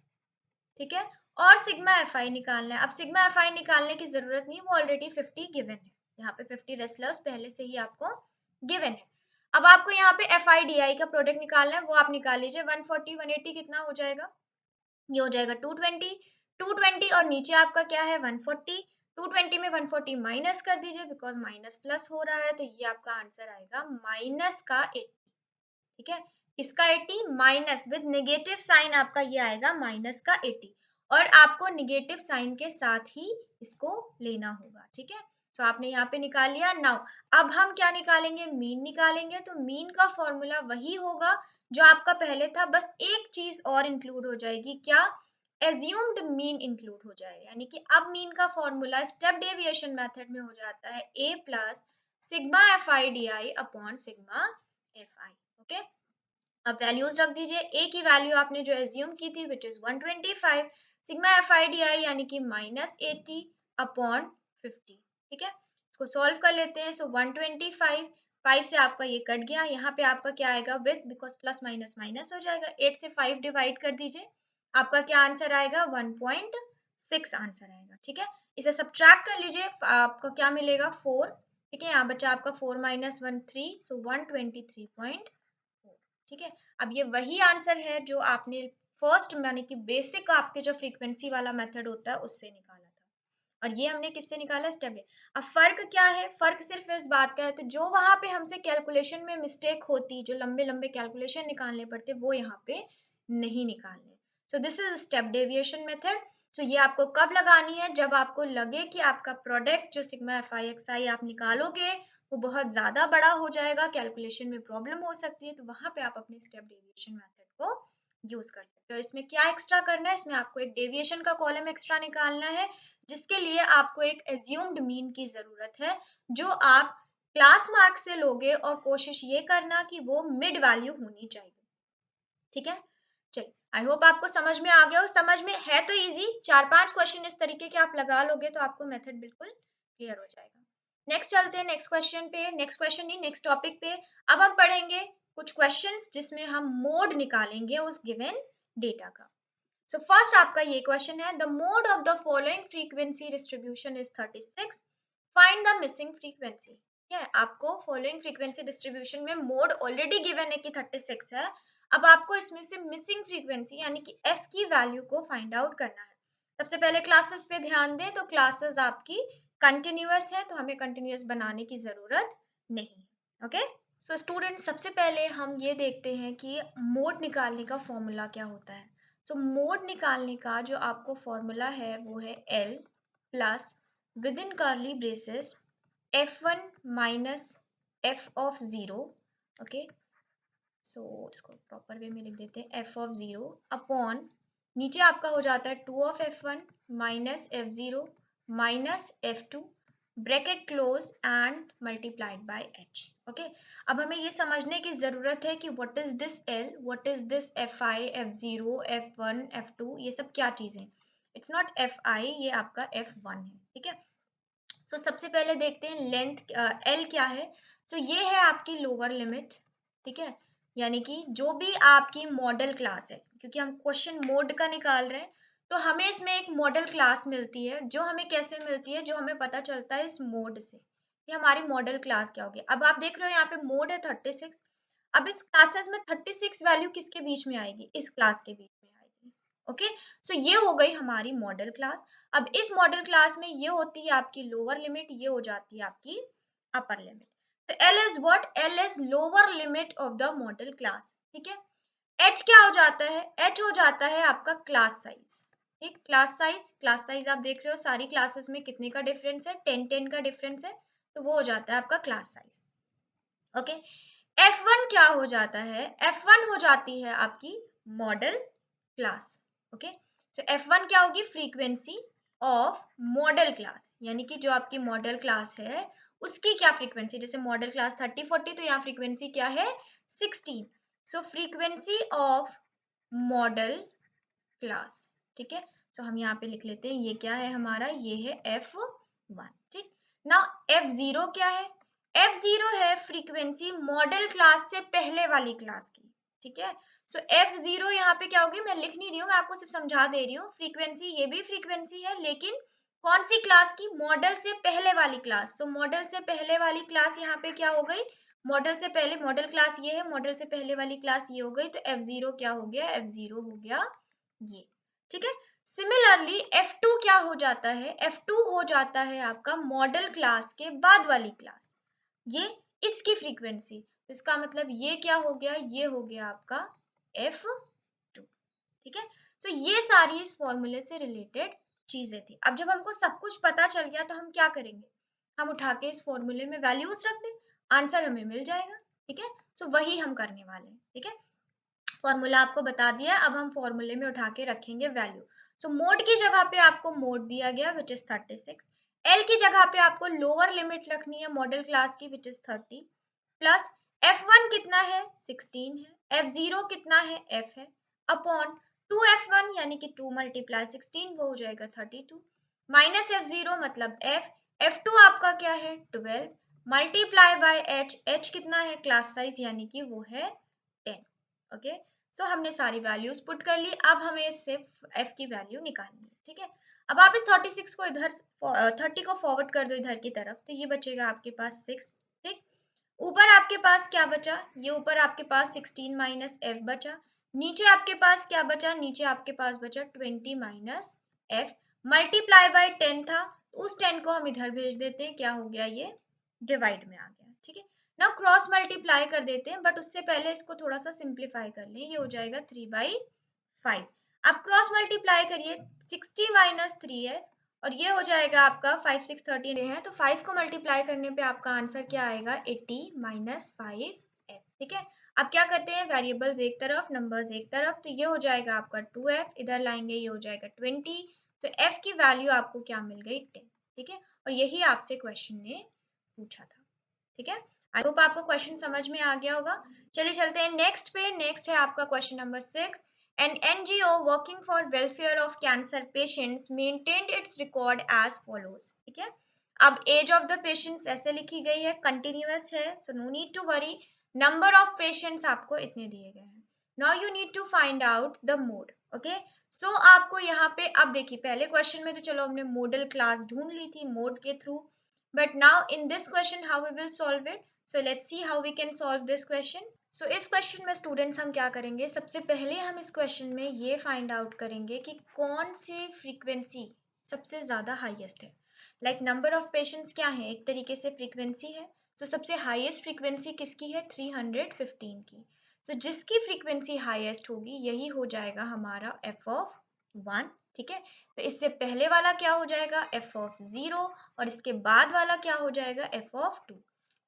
ठीक है। और सिग्मा एफ आई निकालना है। अब सिग्मा एफ आई निकालने की जरूरत नहीं, वो ऑलरेडी 50 गिवन है, यहाँ पे 50 रेसलर्स पहले से ही आपको गिवन है। अब आपको यहाँ पे एफ आई डी आई का प्रोडक्ट निकालना है, वो आप निकाल लीजिए। 140 180 कितना हो जाएगा, ये हो जाएगा 220। 220 और नीचे आपका क्या है, 140। 220 में 140 माइनस कर दीजिए, बिकॉज माइनस प्लस हो रहा है, तो ये आपका आंसर आएगा माइनस का 80, ठीक है। इसका 80 माइनस विद नेगेटिव साइन, आपका ये आएगा माइनस का 80। और आपको नेगेटिव साइन के साथ ही इसको लेना होगा, ठीक है। सो आपने यहाँ पे निकाल लिया। नाउ अब हम क्या निकालेंगे, मीन निकालेंगे। तो मीन का फॉर्मूला वही होगा जो आपका पहले था, बस एक चीज और इंक्लूड हो जाएगी, क्या, एज्यूम्ड मीन इंक्लूड हो जाएगा। यानी कि अब मीन का फॉर्मूला स्टेप डेविएशन मेथड में हो जाता है A plus sigma F I D I upon sigma F I, okay. अब वैल्यूज रख दीजिए। ए की वैल्यू आपने जो एज्यूम की थी which is 125, sigma F I D आई यानी कि -80 अपॉन 50, ठीक है। इसको सॉल्व कर लेते हैं। सो 125, 5 से आपका ये कट गया, यहाँ पे आपका क्या आएगा, with, because plus minus minus हो जाएगा। 8 से 5 डिवाइड कर दीजिए, आपका क्या आंसर आएगा, 1.6 आंसर आएगा, ठीक है। इसे सब्ट्रैक्ट कर लीजिए, आपको क्या मिलेगा, 4, ठीक है। यहाँ बचा आपका 4 - 1 3, सो 123.4, ठीक है। अब ये वही आंसर है जो आपने फर्स्ट यानी कि बेसिक आपके जो फ्रीक्वेंसी वाला मेथड होता है उससे निकाला था। और ये हमने किससे निकाला, स्टेप है। अब फर्क क्या है, फर्क सिर्फ इस बात का है, तो जो वहां पे हमसे कैलकुलेशन में मिस्टेक होती, जो लंबे लंबे कैलकुलेशन निकालने पड़ते, वो यहाँ पे नहीं निकालने। So this is step deviation method. So ये आपको कब लगानी है, जब आपको लगे कि आपका प्रोडक्ट जो सिग्मा एफ आई एक्स आई आप निकालोगे वो बहुत ज्यादा बड़ा हो जाएगा, कैलकुलेशन में प्रॉब्लम हो सकती है, तो वहां पे आप अपने स्टेप डेविएशन मेथड को यूज कर सकते हो। इसमें क्या एक्स्ट्रा करना है, इसमें आपको एक डेविएशन का कॉलम एक्स्ट्रा निकालना है, जिसके लिए आपको एक एज्यूम्ड मीन की जरूरत है, जो आप क्लास मार्क से लोगे। और कोशिश ये करना कि वो मिड वैल्यू होनी चाहिए। ठीक है, चलिए आई होप आपको समझ में आ गया हो। समझ में है तो इजी, 4-5 क्वेश्चन इस तरीके के आप लगा लोगे तो आपको मेथड बिल्कुल क्लियर हो जाएगा। नेक्स्ट चलते हैं नेक्स्ट क्वेश्चन पे, नेक्स्ट क्वेश्चन नहीं नेक्स्ट टॉपिक पे। अब हम पढ़ेंगे कुछ क्वेश्चंस जिसमें हम मोड निकालेंगे उस गिवन डेटा का। सो फर्स्ट आपका ये क्वेश्चन है, the mode of the following frequency distribution is 36, find the missing frequency. ठीक है, आपको फॉलोइंग फ्रीक्वेंसी डिस्ट्रीब्यूशन में मोड ऑलरेडी गिवन है कि 36 है। अब आपको इसमें से मिसिंग फ्रीक्वेंसी यानी कि एफ की वैल्यू को फाइंड आउट करना है। सबसे पहले क्लासेस पे ध्यान दें, तो क्लासेस आपकी कंटिन्यूअस है तो हमें कंटिन्यूअस बनाने की जरूरत नहीं। ओके, सो स्टूडेंट सबसे पहले हम ये देखते हैं कि मोड निकालने का फॉर्मूला क्या होता है। सो मोड निकालने का जो आपको फॉर्मूला है वो है L plus within curly braces f1 minus F of zero. Okay, so इसको प्रॉपर वे में लिख देते हैं, एफ ऑफ जीरो अपॉन नीचे आपका हो जाता है 2 of f1 minus F zero minus f2 bracket close and multiplied by h। Okay, अब हमें ये समझने की जरूरत है कि what is this l, what is this fi, f0, f1, f2, ये सब क्या चीजें। इट्स नॉट fi, ये आपका f1 है। ठीक है, सो सबसे पहले देखते हैं लेंथ एल क्या है। सो ये है आपकी लोअर लिमिट। ठीक है, यानी कि जो भी आपकी मॉडल क्लास है, क्योंकि हम क्वेश्चन मोड का निकाल रहे हैं तो हमें इसमें एक मॉडल क्लास मिलती है, जो हमें कैसे मिलती है, जो हमें पता चलता है इस मोड से कि हमारी मॉडल क्लास क्या होगी। अब आप देख रहे हो यहाँ पे मोड है 36। अब इस क्लासेस में 36 वैल्यू किसके बीच में आएगी, इस क्लास के बीच में आएगी। ओके, सो ये हो गई हमारी मॉडल क्लास। अब इस मॉडल क्लास में ये होती है आपकी लोअर लिमिट, ये हो जाती है आपकी अपर लिमिट। तो L is what, L is lower limit of the model class. ठीक है, एच क्या हो जाता है, एच हो जाता है आपका क्लास साइज। ठीक, क्लास साइज, क्लास साइज आप देख रहे हो सारी क्लासेस में कितने का डिफरेंस है, 10-10 का डिफरेंस है, तो वो हो जाता है आपका क्लास साइज। ओके, F1 क्या हो जाता है, F1 हो जाती है आपकी मॉडल क्लास। ओके, सो F1 क्या होगी, फ्रीक्वेंसी ऑफ मॉडल क्लास, यानी कि जो आपकी मॉडल क्लास है उसकी क्या फ्रीक्वेंसी, जैसे मॉडल क्लास 30-40 तो यहाँ फ्रीक्वेंसी क्या है 16। सो फ्रीक्वेंसी ऑफ मॉडल क्लास। ठीक है, सो हम यहाँ पे लिख लेते हैं ये क्या है हमारा, ये है F1। ठीक, नाउ F0 क्या है, F0 है फ्रीक्वेंसी मॉडल क्लास से पहले वाली क्लास की। ठीक है, सो F0 यहाँ पे क्या होगी, मैं लिख नहीं रही हूँ, मैं आपको सिर्फ समझा दे रही हूँ। फ्रीक्वेंसी ये भी फ्रीक्वेंसी है लेकिन कौन सी क्लास की, मॉडल से पहले वाली क्लास। सो मॉडल से पहले वाली क्लास यहाँ पे क्या हो गई, मॉडल से पहले मॉडल क्लास ये है, मॉडल से पहले वाली क्लास ये हो गई, तो F0 क्या हो गया, F0 हो गया ये। ठीक है, सिमिलरली F2 क्या हो जाता है, F2 हो जाता है आपका मॉडल क्लास के बाद वाली क्लास, ये इसकी फ्रीक्वेंसी। इसका मतलब ये क्या हो गया, ये हो गया आपका F2। ठीक है, सो ये सारी इस फॉर्मूले से रिलेटेड चीजें थी। अब जब हमको सब कुछ पता चल गया तो हम क्या करेंगे, हम उठा के इस फॉर्मूले में वैल्यूज रख दें, आंसर हमें मिल जाएगा। ठीक है, सो वही हम करने वाले हैं। ठीक है, फॉर्मूला आपको बता दिया, अब हम फॉर्मूले में उठा के रखेंगे वैल्यू। सो मोड की जगह पे आपको मोड दिया गया विच इज 36, एल की जगह पे आपको लोअर लिमिट रखनी है मॉडल क्लास की विच इज 30, प्लस F1 कितना है 16 है, F0 कितना है F है, अपॉन 2F1 यानी कि 2 मल्टीप्लाई 16 वो हो जाएगा 32, माइनस F0 मतलब F, F2 आपका क्या है 12 मल्टीप्लाई बाय H, H कितना है क्लास साइज यानी कि वो है 10। ओके, सो हमने सारी वैल्यूज पुट कर ली, अब हमें इससे f की वैल्यू निकालनी है। ठीक है, अब आप इस 36 को इधर 30 को फॉरवर्ड कर दो इधर की तरफ, तो ये बचेगा आपके पास 6। ठीक, ऊपर आपके पास क्या बचा, ये ऊपर आपके पास 16 माइनस एफ बचा, नीचे आपके पास क्या बचा, नीचे आपके पास बचा 20 माइनस एफ मल्टीप्लाई बाय 10 था, उस 10 को हम इधर भेज देते हैं, क्या हो गया ये डिवाइड में आ गया। ठीक है, ना क्रॉस मल्टीप्लाई कर देते हैं, बट उससे पहले इसको थोड़ा सा सिंप्लीफाई कर लें, ये हो जाएगा 3/5। आप क्रॉस मल्टीप्लाई करिए, 60 माइनस 3 है और ये हो जाएगा आपका 5 6 13 है, तो 5 को मल्टीप्लाई करने पे आपका आंसर क्या आएगा 80 माइनस 5f। ठीक है, अब क्या करते हैं, वेरिएबल्स एक तरफ नंबर्स एक तरफ, तो ये हो जाएगा आपका 2f, इधर लाएंगे ये हो जाएगा 20, तो f की वैल्यू आपको क्या मिल गई 10। ठीक है, और यही आपसे क्वेश्चन ने पूछा था। ठीक है, आई होप आपको क्वेश्चन समझ में आ गया होगा। चलिए चलते हैं नेक्स्ट पे। नेक्स्ट है आपका question number 6। An NGO working for welfare of cancer patients maintained its record as follows. ठीक है, अब एज ऑफ द पेशेंट्स ऐसे लिखी गई है, कंटिन्यूअस है, so no need to worry. Number of patients आपको इतने दिए गए हैं। Now you need to find out the mode. Okay, so आपको यहाँ पे अब देखिए, पहले क्वेश्चन में तो चलो हमने मॉडल क्लास ढूंढ ली थी मोड के through, but now in this question how we will solve it. So let's see how we can solve this question. So इस क्वेश्चन में स्टूडेंट्स हम क्या करेंगे, सबसे पहले हम इस क्वेश्चन में ये फाइंड आउट करेंगे कि कौन सी फ्रीक्वेंसी सबसे ज़्यादा हाईएस्ट है। लाइक नंबर ऑफ पेशेंट्स क्या है, एक तरीके से फ्रीक्वेंसी है। सो सबसे हाईएस्ट फ्रीक्वेंसी किसकी है, 315 की। सो जिसकी फ्रीक्वेंसी हाईएस्ट होगी यही हो जाएगा हमारा एफ ऑफ 1। ठीक है, तो इससे पहले वाला क्या हो जाएगा, एफ ऑफ 0, और इसके बाद वाला क्या हो जाएगा, एफ ऑफ 2।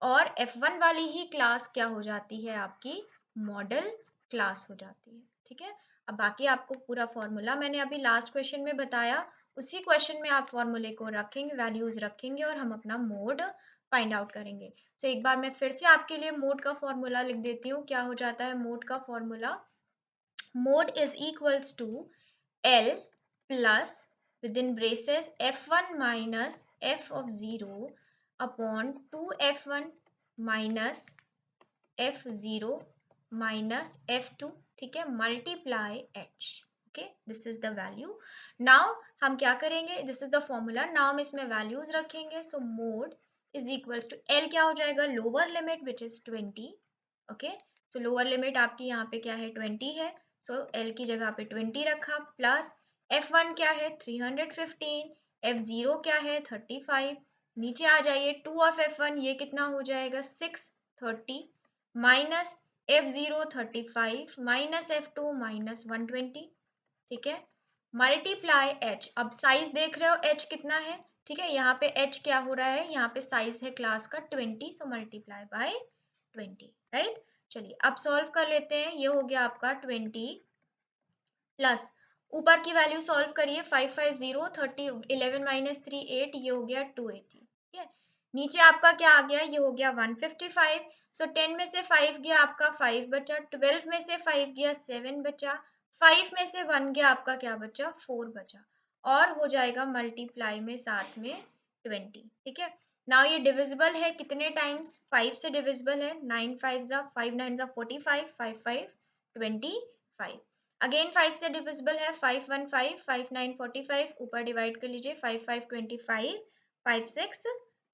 और F1 वाली ही क्लास क्या हो जाती है, आपकी मॉडल क्लास हो जाती है। ठीक है, अब बाकी आपको पूरा फॉर्मूला मैंने अभी लास्ट क्वेश्चन में बताया, उसी क्वेश्चन में आप फॉर्मूले को रखेंगे, वैल्यूज रखेंगे और हम अपना मोड फाइंड आउट करेंगे। तो एक बार मैं फिर से आपके लिए मोड का फॉर्मूला लिख देती हूँ। क्या हो जाता है मोड का formula, mode is equals to L plus within braces F1 minus F of 0 upon 2F1 minus F0 minus F2। ठीक है, multiply H। Okay, this is the value. Now हम क्या करेंगे, this is the formula, now हम इसमें values रखेंगे। So mode is equals to L क्या हो जाएगा, lower limit which is 20। Okay, so lower limit आपकी यहाँ पे क्या है, 20 है। सो L की जगह पे 20 रखा, प्लस F1 क्या है 315, F0 क्या है 35। नीचे आ जाइए, 2 ऑफ F1 ये कितना हो जाएगा 630, minus F0 35 minus F2 minus 120। ठीक है, मल्टीप्लाई H। अब साइज देख रहे हो H कितना है, ठीक है, यहाँ पे H क्या हो रहा है, यहाँ पे साइज है क्लास का 20, सो मल्टीप्लाई बाय 20। राइट, चलिए अब सॉल्व कर लेते हैं। ये हो गया आपका 20 प्लस ऊपर की वैल्यू सॉल्व करिए, 550 30 11 माइनस 3 8, ये हो गया 280। ठीक है, नीचे आपका क्या आ गया, ये हो गया 155। सो 10 में से 5 गया आपका 5 बचा, 12 में से 5 गया 7 बचा, 5 में से 1 गया आपका क्या बचा 4 बचा, और हो जाएगा मल्टीप्लाई में साथ में 20। ठीक है, नाउ ये डिविजिबल है कितने टाइम्स, 5 से डिविजिबल है, 9 5 जा 5 9 जा 45, 5 5 25। अगेन 5 से डिविजिबल है, 5 1 5 5 9 45, ऊपर डिवाइड कर लीजिए, 5 5 25 5 6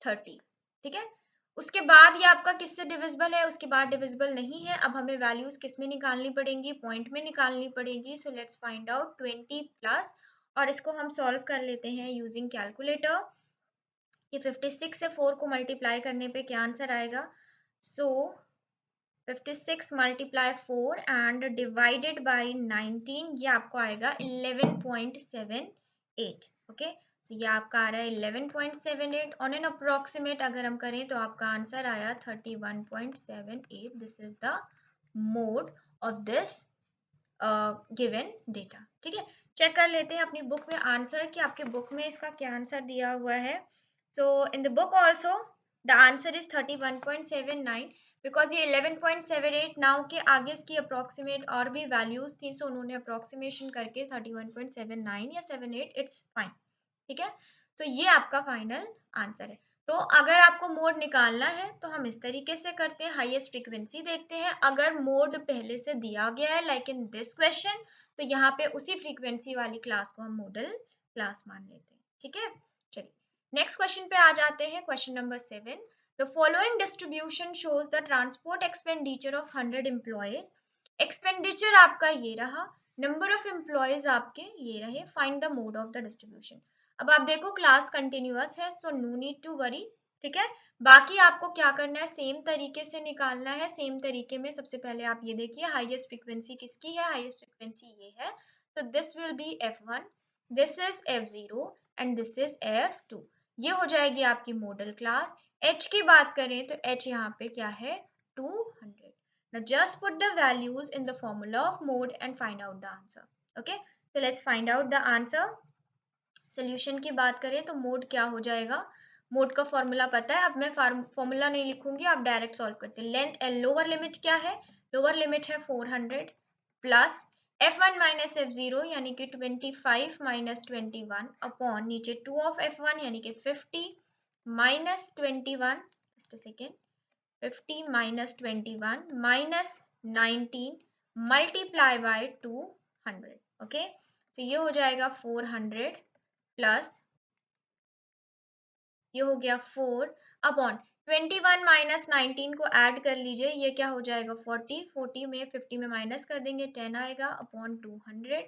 30। ठीक है, उसके बाद ये आपका किससे डिविजिबल है, उसके बाद डिविजिबल नहीं है। अब हमें वैल्यूज किस में निकालनी पड़ेंगी, पॉइंट में निकालनी पड़ेगी। So let's find out 20 plus, और इसको हम सॉल्व कर लेते हैं यूजिंग कैलकुलेटर। ये 56 से 4 को मल्टीप्लाई करने पे क्या आंसर आएगा, सो 56 मल्टीप्लाई 4 एंड डिवाइडेड बाय 19, ये आपको आएगा 11.78। ओके, सो ये आपका आ रहा है 11.78 ऑन एन अप्रोक्सीमेट। अगर हम करें तो आपका आंसर आया 31.78। This is the mode of this given data. ठीक है, चेक कर लेते हैं अपनी बुक में आंसर कि आपके बुक में इसका क्या आंसर दिया हुआ है। So in the book also the answer is 31.79, because ये 11.78 नाउ के आगे इसकी अप्रोक्सीमेट और भी वैल्यूज थी, सो उन्होंने अप्रोक्सीमेशन करके 31.79 या 78, इट्स फाइन। ठीक है, तो ये आपका फाइनल आंसर है। तो अगर आपको मोड निकालना है तो हम इस तरीके से करते हैं, हाईएस्ट फ्रीक्वेंसी देखते हैं। अगर मोड पहले से दिया गया है लाइक इन दिस क्वेश्चन, तो यहाँ पे उसी फ्रीक्वेंसी वाली क्लास को हम मॉडल क्लास मान लेते हैं। ठीक है, चलिए नेक्स्ट क्वेश्चन पे आ जाते हैं। Question number 7, the following distribution shows the transport expenditure of 100 employees. Expenditure आपका ये रहा, नंबर ऑफ एम्प्लॉयज आपके ये रहे, find the mode of the distribution. अब आप देखो क्लास कंटिन्यूअस है, so no need to worry. ठीक है, बाकी आपको क्या करना है, सेम तरीके से निकालना है। सेम तरीके में सबसे पहले आप ये देखिए, हाईएस्ट फ्रीक्वेंसी किसकी है, हाईएस्ट फ्रीक्वेंसी ये है, तो this will be F1, this is F0 and this is F2। ये हो जाएगी आपकी मॉडल क्लास। H की बात करें तो H यहाँ पे क्या है 200। Now just put the values in the formula of mode and find out the answer. Okay, so let's find out the answer। Solution की बात करें तो मोड क्या हो जाएगा, मोड का फॉर्मूला पता है, अब मैं फॉर्मूला नहीं लिखूंगी, आप डायरेक्ट सॉल्व करते हैं। लेंथ एल, लोअर लिमिट क्या है, लोअर लिमिट है 400 प्लस f1 माइनस f0 यानी कि 25 माइनस 21 अपॉन नीचे 2 ऑफ f1 यानी कि 50 minus 21, just a second, 50 minus 21 minus 19 multiply by 200। Okay, तो ये हो जाएगा 400 प्लस ये हो गया 4 अपॉन 21 माइनस 19 को ऐड कर लीजिए, ये क्या हो जाएगा 40, 40 में 50 में माइनस कर देंगे 10 आएगा अपॉन 200।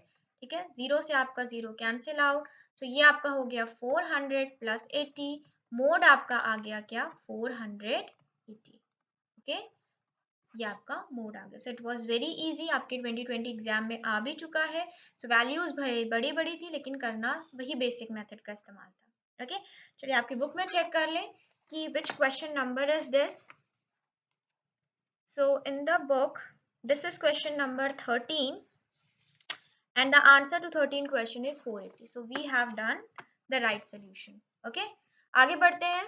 ठीक है, जीरो से आपका जीरो कैंसिल आउट, तो ये आपका हो गया 400 प्लस 80, मोड आपका आ गया क्या 480। ओके, ये आपका मोड आ गया। So it was very easy, आपके 2020 एग्जाम में आ भी चुका है। सो वैल्यूज बड़ी बड़ी थी लेकिन करना वही बेसिक मेथड का इस्तेमाल था। ओके, चलिए आपकी बुक में चेक कर लें कि which question number is this. So in the book this is question number 13 and the answer to 13 question is 480. So we have done the right solution. Okay, आगे बढ़ते हैं।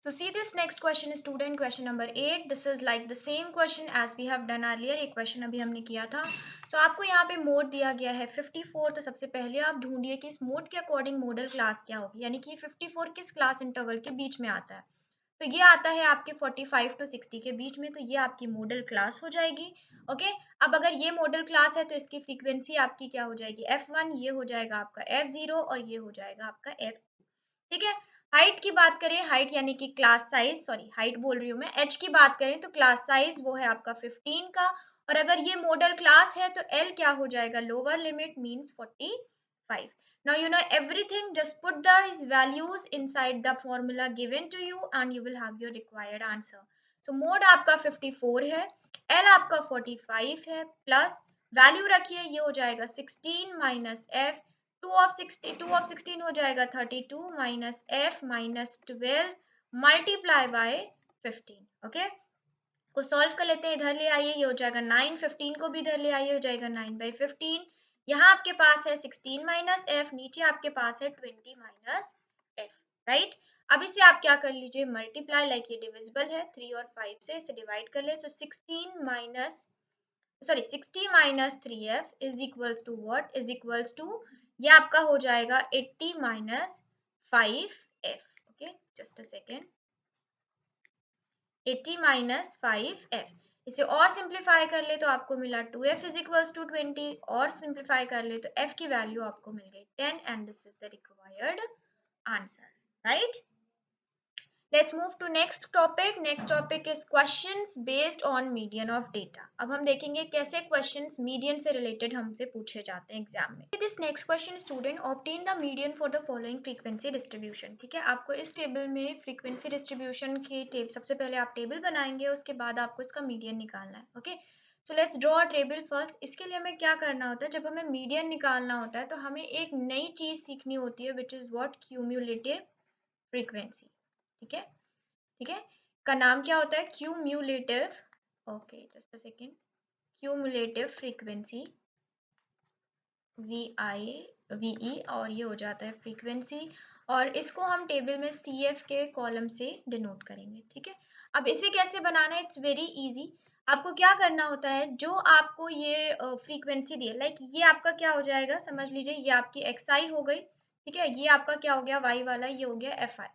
So see this next question, student, question number 8. This is like the same question as we have done earlier. एक question अभी हमने किया था। So आपको यहाँ पे मोड दिया गया है 54। तो सबसे पहले आप ढूंढिए कि इस मोड के अकॉर्डिंग मॉडल क्लास क्या होगी, यानी कि 54 किस क्लास इंटरवल के बीच में आता है। तो ये आता है आपके 45 टू 60 के बीच में, तो ये आपकी मॉडल क्लास हो जाएगी। ओके, अब अगर ये मॉडल क्लास है तो इसकी फ्रीक्वेंसी आपकी क्या हो जाएगी f1, ये हो जाएगा आपका f0 और ये हो जाएगा आपका f। ठीक है, हाइट की बात करें, हाइट यानी कि क्लास साइज, सॉरी हाइट बोल रही हूँ मैं, एच की बात करें तो क्लास साइज वो है आपका 15 का, और अगर ये मॉडल क्लास है तो एल क्या हो जाएगा, lower limit means 45। Now you know everything, just put these values inside the formula given to you and you will have your required answer. So mode आपका 54 है, एल आपका 45 है, प्लस वैल्यू रखिए, ये हो जाएगा 16 माइनस एफ, 2 ऑफ 16 हो जाएगा 32 minus F minus 12 multiply by 15। Okay, को सॉल्व कर लेते हैं, इधर ले आइए, ये हो जाएगा 9, 15 को भी इधर ले आइए, हो जाएगा 9/15। यहाँ आपके पास है 16 माइनस एफ, नीचे आपके पास है 20 माइनस एफ, राइट। अब इसे आप क्या कर लीजिए, मल्टीप्लाई, लाइक ये डिविजिबल है 3 और 5 से, इसे डिवाइड कर ले, तो 60 minus 3f is equals to what, is equals to, ये आपका हो जाएगा 80 minus 5f। Okay, just a second, 80 minus 5f, इसे और सिंप्लीफाई कर ले तो आपको मिला 2f इज इक्वल्स टू 20, और सिंप्लीफाई कर ले तो f की वैल्यू आपको मिल गई 10 and this is the required answer, right. Let's move to next topic. Next topic is questions based on median of data. अब हम देखेंगे कैसे questions median से related हमसे पूछे जाते हैं एग्जाम में। This next question, student, obtain the median for the following frequency distribution. ठीक है, आपको इस टेबल में frequency distribution की सबसे पहले आप टेबल बनाएंगे, उसके बाद आपको इसका मीडियन निकालना है। Okay, so let's draw a table first. इसके लिए हमें क्या करना होता है, जब हमें मीडियन निकालना होता है तो हमें एक नई चीज सीखनी होती है, which is what, cumulative frequency. ठीक है, ठीक है, का नाम क्या होता है, cumulative, okay just a second, cumulative frequency, VI और ये हो जाता है फ्रीक्वेंसी, और इसको हम टेबल में CF के कॉलम से डिनोट करेंगे। ठीक है, अब इसे कैसे बनाना है, इट्स वेरी इजी। आपको क्या करना होता है, जो आपको ये फ्रीक्वेंसी दी है, लाइक ये आपका क्या हो जाएगा, समझ लीजिए ये आपकी XI हो गई। ठीक है, ये आपका क्या हो गया, Y वाला, ये हो गया FI।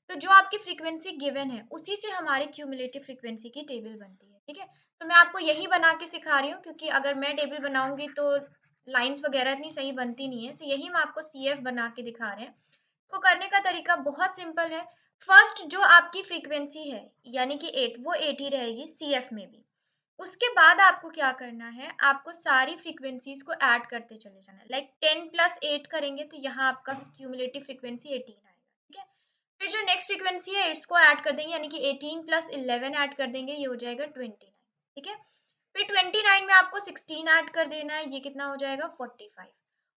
तो जो आपकी फ्रीक्वेंसी गिवन है उसी से हमारी क्यूमुलेटिव फ्रीक्वेंसी की टेबल बनती है। ठीक है, तो मैं आपको यही बना के सिखा रही हूँ, क्योंकि अगर मैं टेबल बनाऊंगी तो लाइंस वगैरह इतनी सही बनती नहीं है। तो यही हम आपको CF बना के दिखा रहे हैं। इसको करने का तरीका बहुत सिंपल है। फर्स्ट जो आपकी फ्रीक्वेंसी है यानी कि 8, वो 8 ही रहेगी CF में भी। उसके बाद आपको क्या करना है, आपको सारी फ्रीक्वेंसीज को ऐड करते चले जाना है, लाइक 10 प्लस 8 करेंगे तो यहाँ आपका क्यूमुलेटिव फ्रीक्वेंसी 18 आएगा। ठीक है, फिर जो नेक्स्ट फ्रीक्वेंसी है इसको ऐड कर देंगे, यानी कि 18 प्लस 11 ऐड कर देंगे, ये हो जाएगा 29। ठीक है, फिर 29 में आपको 16 ऐड कर देना है, ये कितना हो जाएगा 45।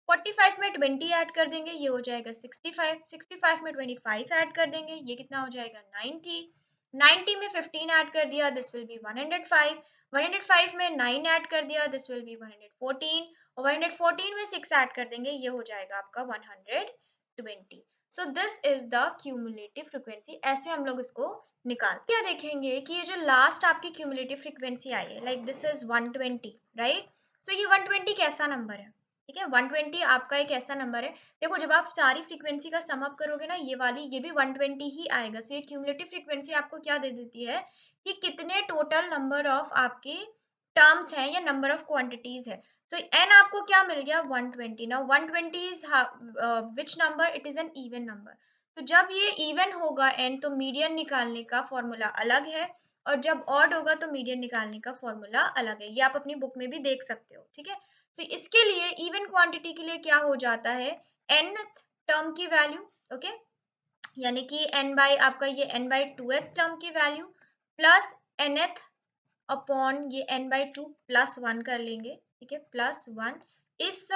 45 में 20 ऐड कर देंगे, ये हो जाएगा 65। 65 में 25 ऐड कर देंगे, ये कितना हो जाएगा 90। 90 में 15 ऐड कर दिया, दिस विल बी 105। 105 में 9 ऐड कर दिया, दिस विल बी 114, और 114 में 6 ऐड कर देंगे, ये हो जाएगा आपका 120। सो this is the cumulative frequency. ऐसे हम लोग इसको निकाल क्या देखेंगे कि ये जो लास्ट आपकी क्यूमुलेटिव फ्रीक्वेंसी आई है, लाइक दिस इज 120, राइट। सो ये 120 कैसा नंबर है, ठीक है। 120 आपका एक ऐसा नंबर है, देखो जब आप सारी फ्रीक्वेंसी का सम अप करोगे ना, ये वाली ये भी 120 ही आएगा। सो ये क्यूमुलेटिव फ्रीक्वेंसी आपको क्या दे देती है कि कितने टोटल नंबर ऑफ आपके टर्म्स हैं या नंबर ऑफ क्वांटिटीज है। तो एन आपको क्या मिल गया, 120। Now 120 is which number, it is an even number. तो जब ये इवन होगा एन, तो मीडियन निकालने का फॉर्मूला अलग है, और जब ऑड होगा तो मीडियन निकालने का फॉर्मूला अलग है। ये आप अपनी बुक में भी देख सकते हो, ठीक है। तो इसके लिए इवन क्वांटिटी के लिए क्या हो जाता है, एन टर्म की वैल्यू, ओके, यानी कि एन बाई आपका ये n by two th term की value plus n th upon ये n by two plus one कर लेंगे, ठीक है, प्लस वन। इस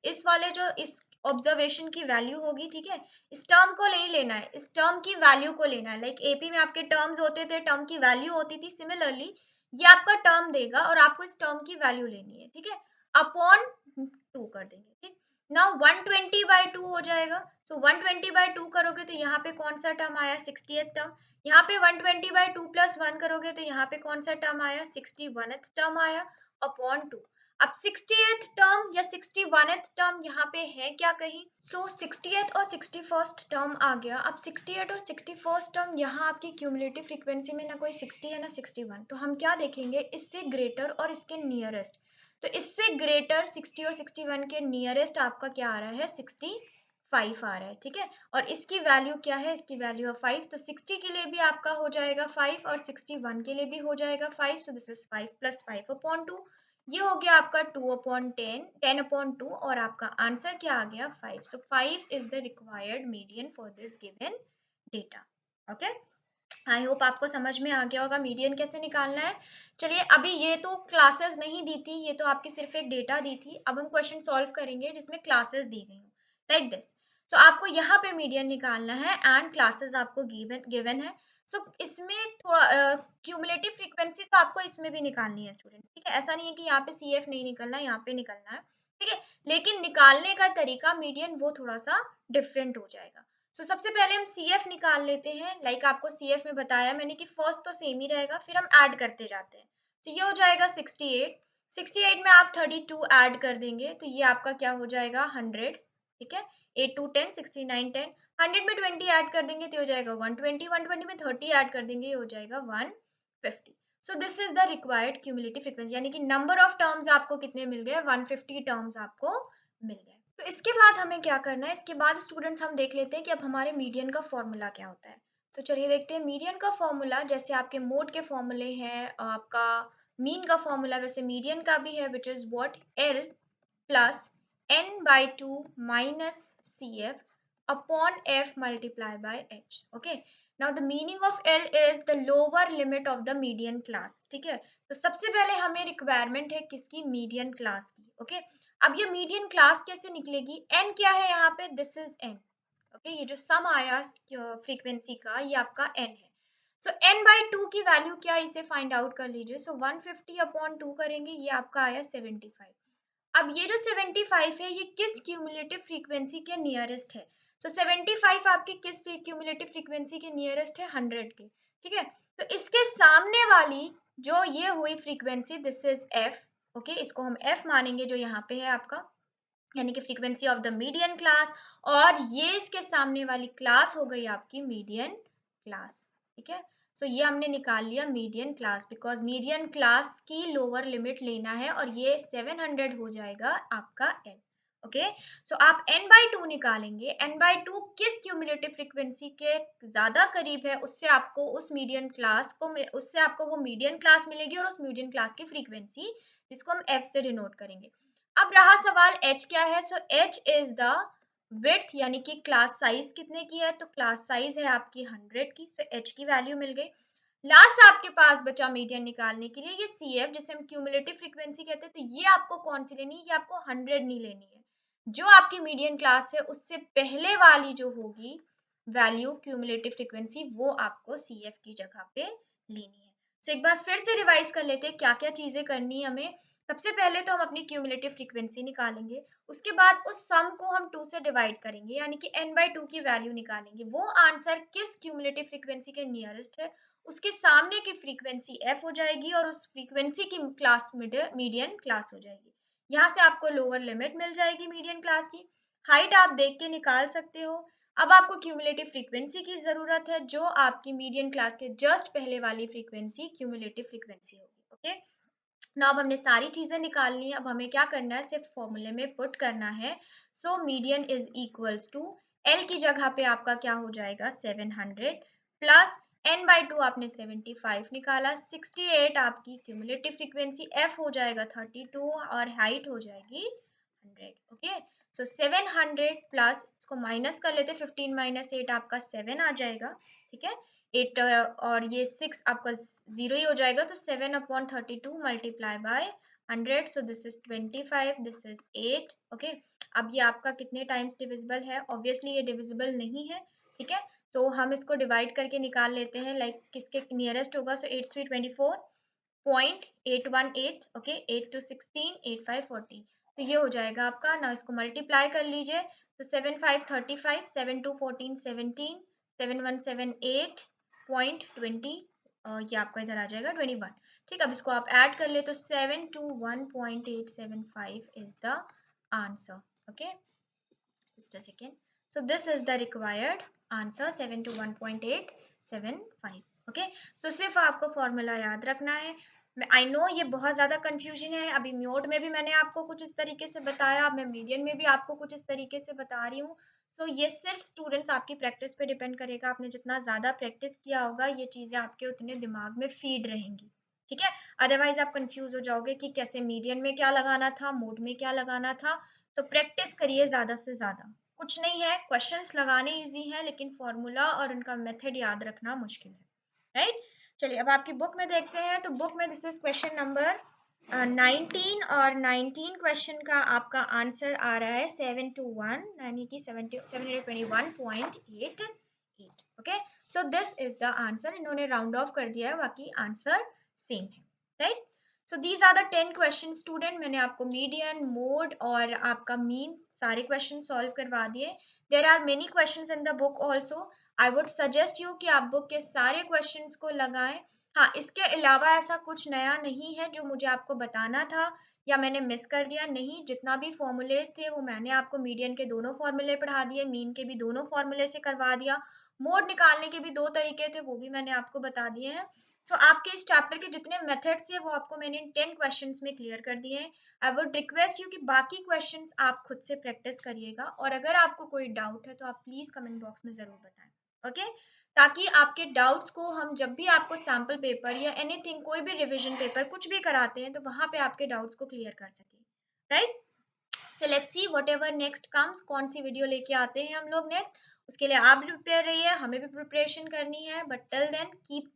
इस वाले जो इस ऑब्जर्वेशन की वैल्यू होगी, ठीक है, इस टर्म को नहीं लेना है, इस टर्म की वैल्यू को लेना है। लाइक एपी में आपके टर्म्स होते थे, टर्म की वैल्यू होती थी, सिमिलरली ये आपका टर्म देगा और आपको इस टर्म की वैल्यू लेनी है, ठीक है, अपॉन टू कर देंगे, ठीक। नाउ 120 बाई टू हो जाएगा। सो 120 बाई टू करोगे तो यहाँ पे कौन सा टर्म आया, 60th टर्म। यहाँ पे 120 बाई टू प्लस वन करोगे तो यहाँ पे कौन सा टर्म आया, 61th टर्म आया, अपॉन टू। अब 60th टर्म या 61th टर्म यहाँ पे है क्या कहीं, सो 60th और 61st टर्म आ गया। अब 68 और 61st टर्म यहाँ आपकी क्यूमुलेटिव फ्रीक्वेंसी में ना कोई 60 है ना 61, तो हम क्या देखेंगे, इससे ग्रेटर और इसके नियरेस्ट। तो इससे ग्रेटर 60 और 61 के नियरेस्ट आपका क्या आ रहा है, 65 आ रहा है, ठीक है। और इसकी वैल्यू क्या है, इसकी वैल्यू है 5। तो 60 के लिए भी आपका हो जाएगा 5 और 61 के लिए भी हो जाएगा 5। सो दिस इज 5 प्लस 5 अपॉन 2, ये हो गया आपका 2 अपॉन 10, 10 अपॉन 2, और आपका आंसर क्या आ गया, 5। सो 5 is the required median for this given data. Okay, I hope आपको समझ में आ गया होगा मीडियन कैसे निकालना है। चलिए, अभी ये तो क्लासेस नहीं दी थी, ये तो आपकी सिर्फ एक डेटा दी थी। अब हम क्वेश्चन सॉल्व करेंगे जिसमें क्लासेस दी गई लाइक दिस। सो आपको यहाँ पे मीडियन निकालना है एंड क्लासेस आपको गिवन है। सो इसमें थोड़ा क्यूमुलेटिव फ्रीक्वेंसी तो आपको इसमें भी निकालनी है स्टूडेंट्स, ठीक है। ऐसा नहीं है कि यहाँ पे CF नहीं निकलना, यहाँ पे निकलना है, ठीक है। लेकिन निकालने का तरीका मीडियन वो थोड़ा सा डिफरेंट हो जाएगा। सबसे पहले हम CF निकाल लेते हैं। लाइक आपको CF में बताया मैंने कि फर्स्ट तो सेम ही रहेगा, फिर हम ऐड करते जाते हैं। तो ये हो जाएगा 68, 68 में आप 32 ऐड कर देंगे तो ये आपका क्या हो जाएगा 100, ठीक है। 8 टू 10, 69 10, 100 में 20 ऐड कर देंगे तो हो जाएगा 120, 120 में 30 ऐड कर देंगे, ये हो जाएगा 150। सो this is the required cumulative frequency, यानी कि नंबर ऑफ टर्म्स आपको कितने मिल गए, 150 टर्म्स आपको मिल गए। तो इसके बाद हमें क्या करना है, इसके बाद स्टूडेंट्स हम देख लेते हैं कि अब हमारे मीडियन का फॉर्मूला क्या होता है। तो चलिए देखते हैं मीडियन का फॉर्मूला। जैसे आपके मोड के फॉर्मूले हैं, आपका मीन का फॉर्मूला, वैसे मीडियन का भी है, which is what, L plus n by to minus CF upon F multiply by H। Okay, now the meaning of L is the lower limit of the median class, ठीक है। तो सबसे पहले हमें रिक्वायरमेंट है किसकी, मीडियन क्लास की, okay. अब ये मीडियन क्लास कैसे निकलेगी, n क्या है यहाँ पे, दिस इज n, ओके। ये जो सम आया फ्रीक्वेंसी का, ये आपका n है। सो n बाई टू की वैल्यू क्या है, इसे फाइंड आउट कर लीजिए। सो 150 अपॉन टू करेंगे, ये आपका आया 75। अब ये जो 75 है, ये किस क्यूमुलेटिव फ्रीक्वेंसी के नियरेस्ट है। सो 75 आपकी किस क्यूमुलेटिव फ्रीक्वेंसी के नियरेस्ट है, 100 के, ठीक है। तो इसके सामने वाली जो ये हुई frequency, this is f, okay, इसको हम f मानेंगे जो यहाँ पे है आपका, यानी कि frequency of the median class. और ये इसके सामने वाली क्लास हो गई आपकी मीडियन क्लास, ठीक है। सो ये हमने निकाल लिया median class, because median class की लोअर लिमिट लेना है, और ये 700 हो जाएगा आपका n, ओके। सो आप n बाई टू निकालेंगे, n बाई टू किस क्यूमुलेटिव फ्रीक्वेंसी के ज्यादा करीब है, उससे आपको उस मीडियन क्लास को, उससे आपको वो मीडियन क्लास मिलेगी, और उस मीडियन क्लास की फ्रीक्वेंसी जिसको हम f से डिनोट करेंगे। अब रहा सवाल h क्या है। सो h इज द विड्थ, यानी कि क्लास साइज कितने की है, तो क्लास साइज है आपकी 100 की। सो h की वैल्यू मिल गई। लास्ट आपके पास बचा मीडियन निकालने के लिए ये CF, जिसे हम क्यूमुलेटिव फ्रीक्वेंसी कहते हैं। तो ये आपको कौन सी लेनी है, ये आपको 100 नहीं लेनी है, जो आपकी मीडियन क्लास है उससे पहले वाली जो होगी वैल्यू क्यूमुलेटिव फ्रीक्वेंसी, वो आपको CF की जगह पे लेनी है। सो एक बार फिर से रिवाइज कर लेते हैं क्या-क्या चीज़ें करनी है हमें। सबसे पहले तो हम अपनी क्यूमुलेटिव फ्रीक्वेंसी निकालेंगे, उसके बाद उस सम को हम 2 से डिवाइड करेंगे, यानी कि n/2 की वैल्यू निकालेंगे। वो आंसर किस क्यूमुलेटिव फ्रीक्वेंसी के नियरेस्ट है, उसके सामने की फ्रीक्वेंसी f हो जाएगी और उस फ्रीक्वेंसी की क्लास मीडियन क्लास हो जाएगी। यहाँ से आपको लोअर लिमिट मिल जाएगी मीडियन क्लास की। हाइट आप देख के निकाल सकते हो। अब आपको क्यूमुलेटिव फ्रीक्वेंसी की ज़रूरत है, जो आपकी मीडियन क्लास के जस्ट पहले वाली फ्रीक्वेंसी क्यूमुलेटिव फ्रीक्वेंसी होगी। ओके, नाउ अब हमने सारी चीज़ें निकाल ली हैं। अब हमें क्या करना है, सिर्फ फॉर्मूले में पुट करना है। So median is equals to L की जगह पे आपका क्या हो जाएगा 700 प्लस n/2 आपने 75 निकाला, 68 आपकी क्यूमुलेटिव फ्रीक्वेंसी, f हो जाएगा 32 और हाइट हो जाएगी 100। ओके, सो 700 प्लस इसको माइनस कर लेते, 15 माइनस 8 आपका 7 आ जाएगा। ठीक है, 8 और ये 6 आपका 0 ही हो जाएगा, तो 7/32 multiply by 100, so this is 25, this is 8। Okay, अब ये आपका कितने टाइम्स डिविजिबल है, ऑब्वियसली ये डिविजिबल नहीं है। ठीक है, तो हम इसको डिवाइड करके निकाल लेते हैं, लाइक किसके नियरेस्ट होगा। सो 8 3 24 0.818। ओके, 8 2 16 8 5 40, तो ये हो जाएगा आपका। ना इसको मल्टीप्लाई कर लीजिए, तो 7 5 35, 7 2 14 17, 7 1 7 8.20, ये आपका इधर आ जाएगा 21। ठीक, अब इसको आप ऐड कर ले तो 721.875 is the answer. Okay, just a second. So this is the required answer 721.875. Okay, सो सिर्फ आपको फॉर्मूला याद रखना है। आई नो ये बहुत ज़्यादा कंफ्यूजन है, अभी म्यूट में भी मैंने आपको कुछ इस तरीके से बताया, मैं मीडियन में भी आपको कुछ इस तरीके से बता रही हूँ। सो ये सिर्फ स्टूडेंट्स आपकी प्रैक्टिस पे डिपेंड करेगा, आपने जितना ज़्यादा प्रैक्टिस किया होगा ये चीज़ें आपके उतने दिमाग में फीड रहेंगी। ठीक है, अदरवाइज आप कंफ्यूज हो जाओगे कि कैसे मीडियन में क्या लगाना था, मोड में क्या लगाना था। तो प्रैक्टिस करिए ज़्यादा से ज़्यादा। कुछ नहीं है, क्वेश्चंस लगाने इजी हैं, लेकिन फॉर्मूला और उनका मेथड याद रखना मुश्किल है। राइट, चलिए अब आपकी बुक में देखते हैं। तो बुक में दिस इज क्वेश्चन नंबर 19 और 19 क्वेश्चन का आपका आंसर आ रहा है 721, यानी कि 721.88। Okay, so this is the answer. इन्होंने राउंड ऑफ कर दिया है, बाकी आंसर सेम है। Right, so these are the 10 question student. मैंने आपको मीडियन, मोड और आपका मीन सारे क्वेश्चन सॉल्व करवा दिए। There are many questions in the book also. I would suggest you कि आप बुक के सारे क्वेश्चंस को लगाएं। हाँ, इसके अलावा ऐसा कुछ नया नहीं है जो मुझे आपको बताना था या मैंने मिस कर दिया, नहीं। जितना भी फॉर्मूलेज थे वो मैंने आपको मीडियन के दोनों फॉर्मूले पढ़ा दिए, मीन के भी दोनों फॉर्मूले से करवा दिया, मोड निकालने के भी 2 तरीके थे वो भी मैंने आपको बता दिए हैं। सो आपके इस चैप्टर के जितने मेथड्स थे वो आपको मैंने इन 10 क्वेश्चंस में क्लियर कर दिए हैं। आई वुड रिक्वेस्ट यू कि बाकी क्वेश्चंस आप खुद से प्रैक्टिस करिएगा, और अगर आपको कोई डाउट है तो आप प्लीज कमेंट बॉक्स में जरूर बताएं। ओके, ताकि आपके डाउट्स को हम जब भी आपको सैम्पल पेपर या एनीथिंग, कोई भी रिविजन पेपर कुछ भी कराते हैं, तो वहां पे आपके डाउट्स को क्लियर कर सके। Right, so let's see what ever next comes, कौन सी वीडियो लेके आते हैं हम लोग नेक्स्ट। उसके लिए आप भी प्रिपेयर रहिए, हमें भी प्रिपरेशन करनी है, बट टिल देन कीप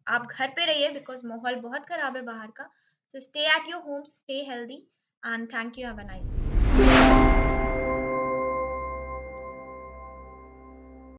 आप घर पे रहिए बिकॉज माहौल बहुत खराब है बाहर का। So stay at your home, stay healthy, and thank you, have a nice day.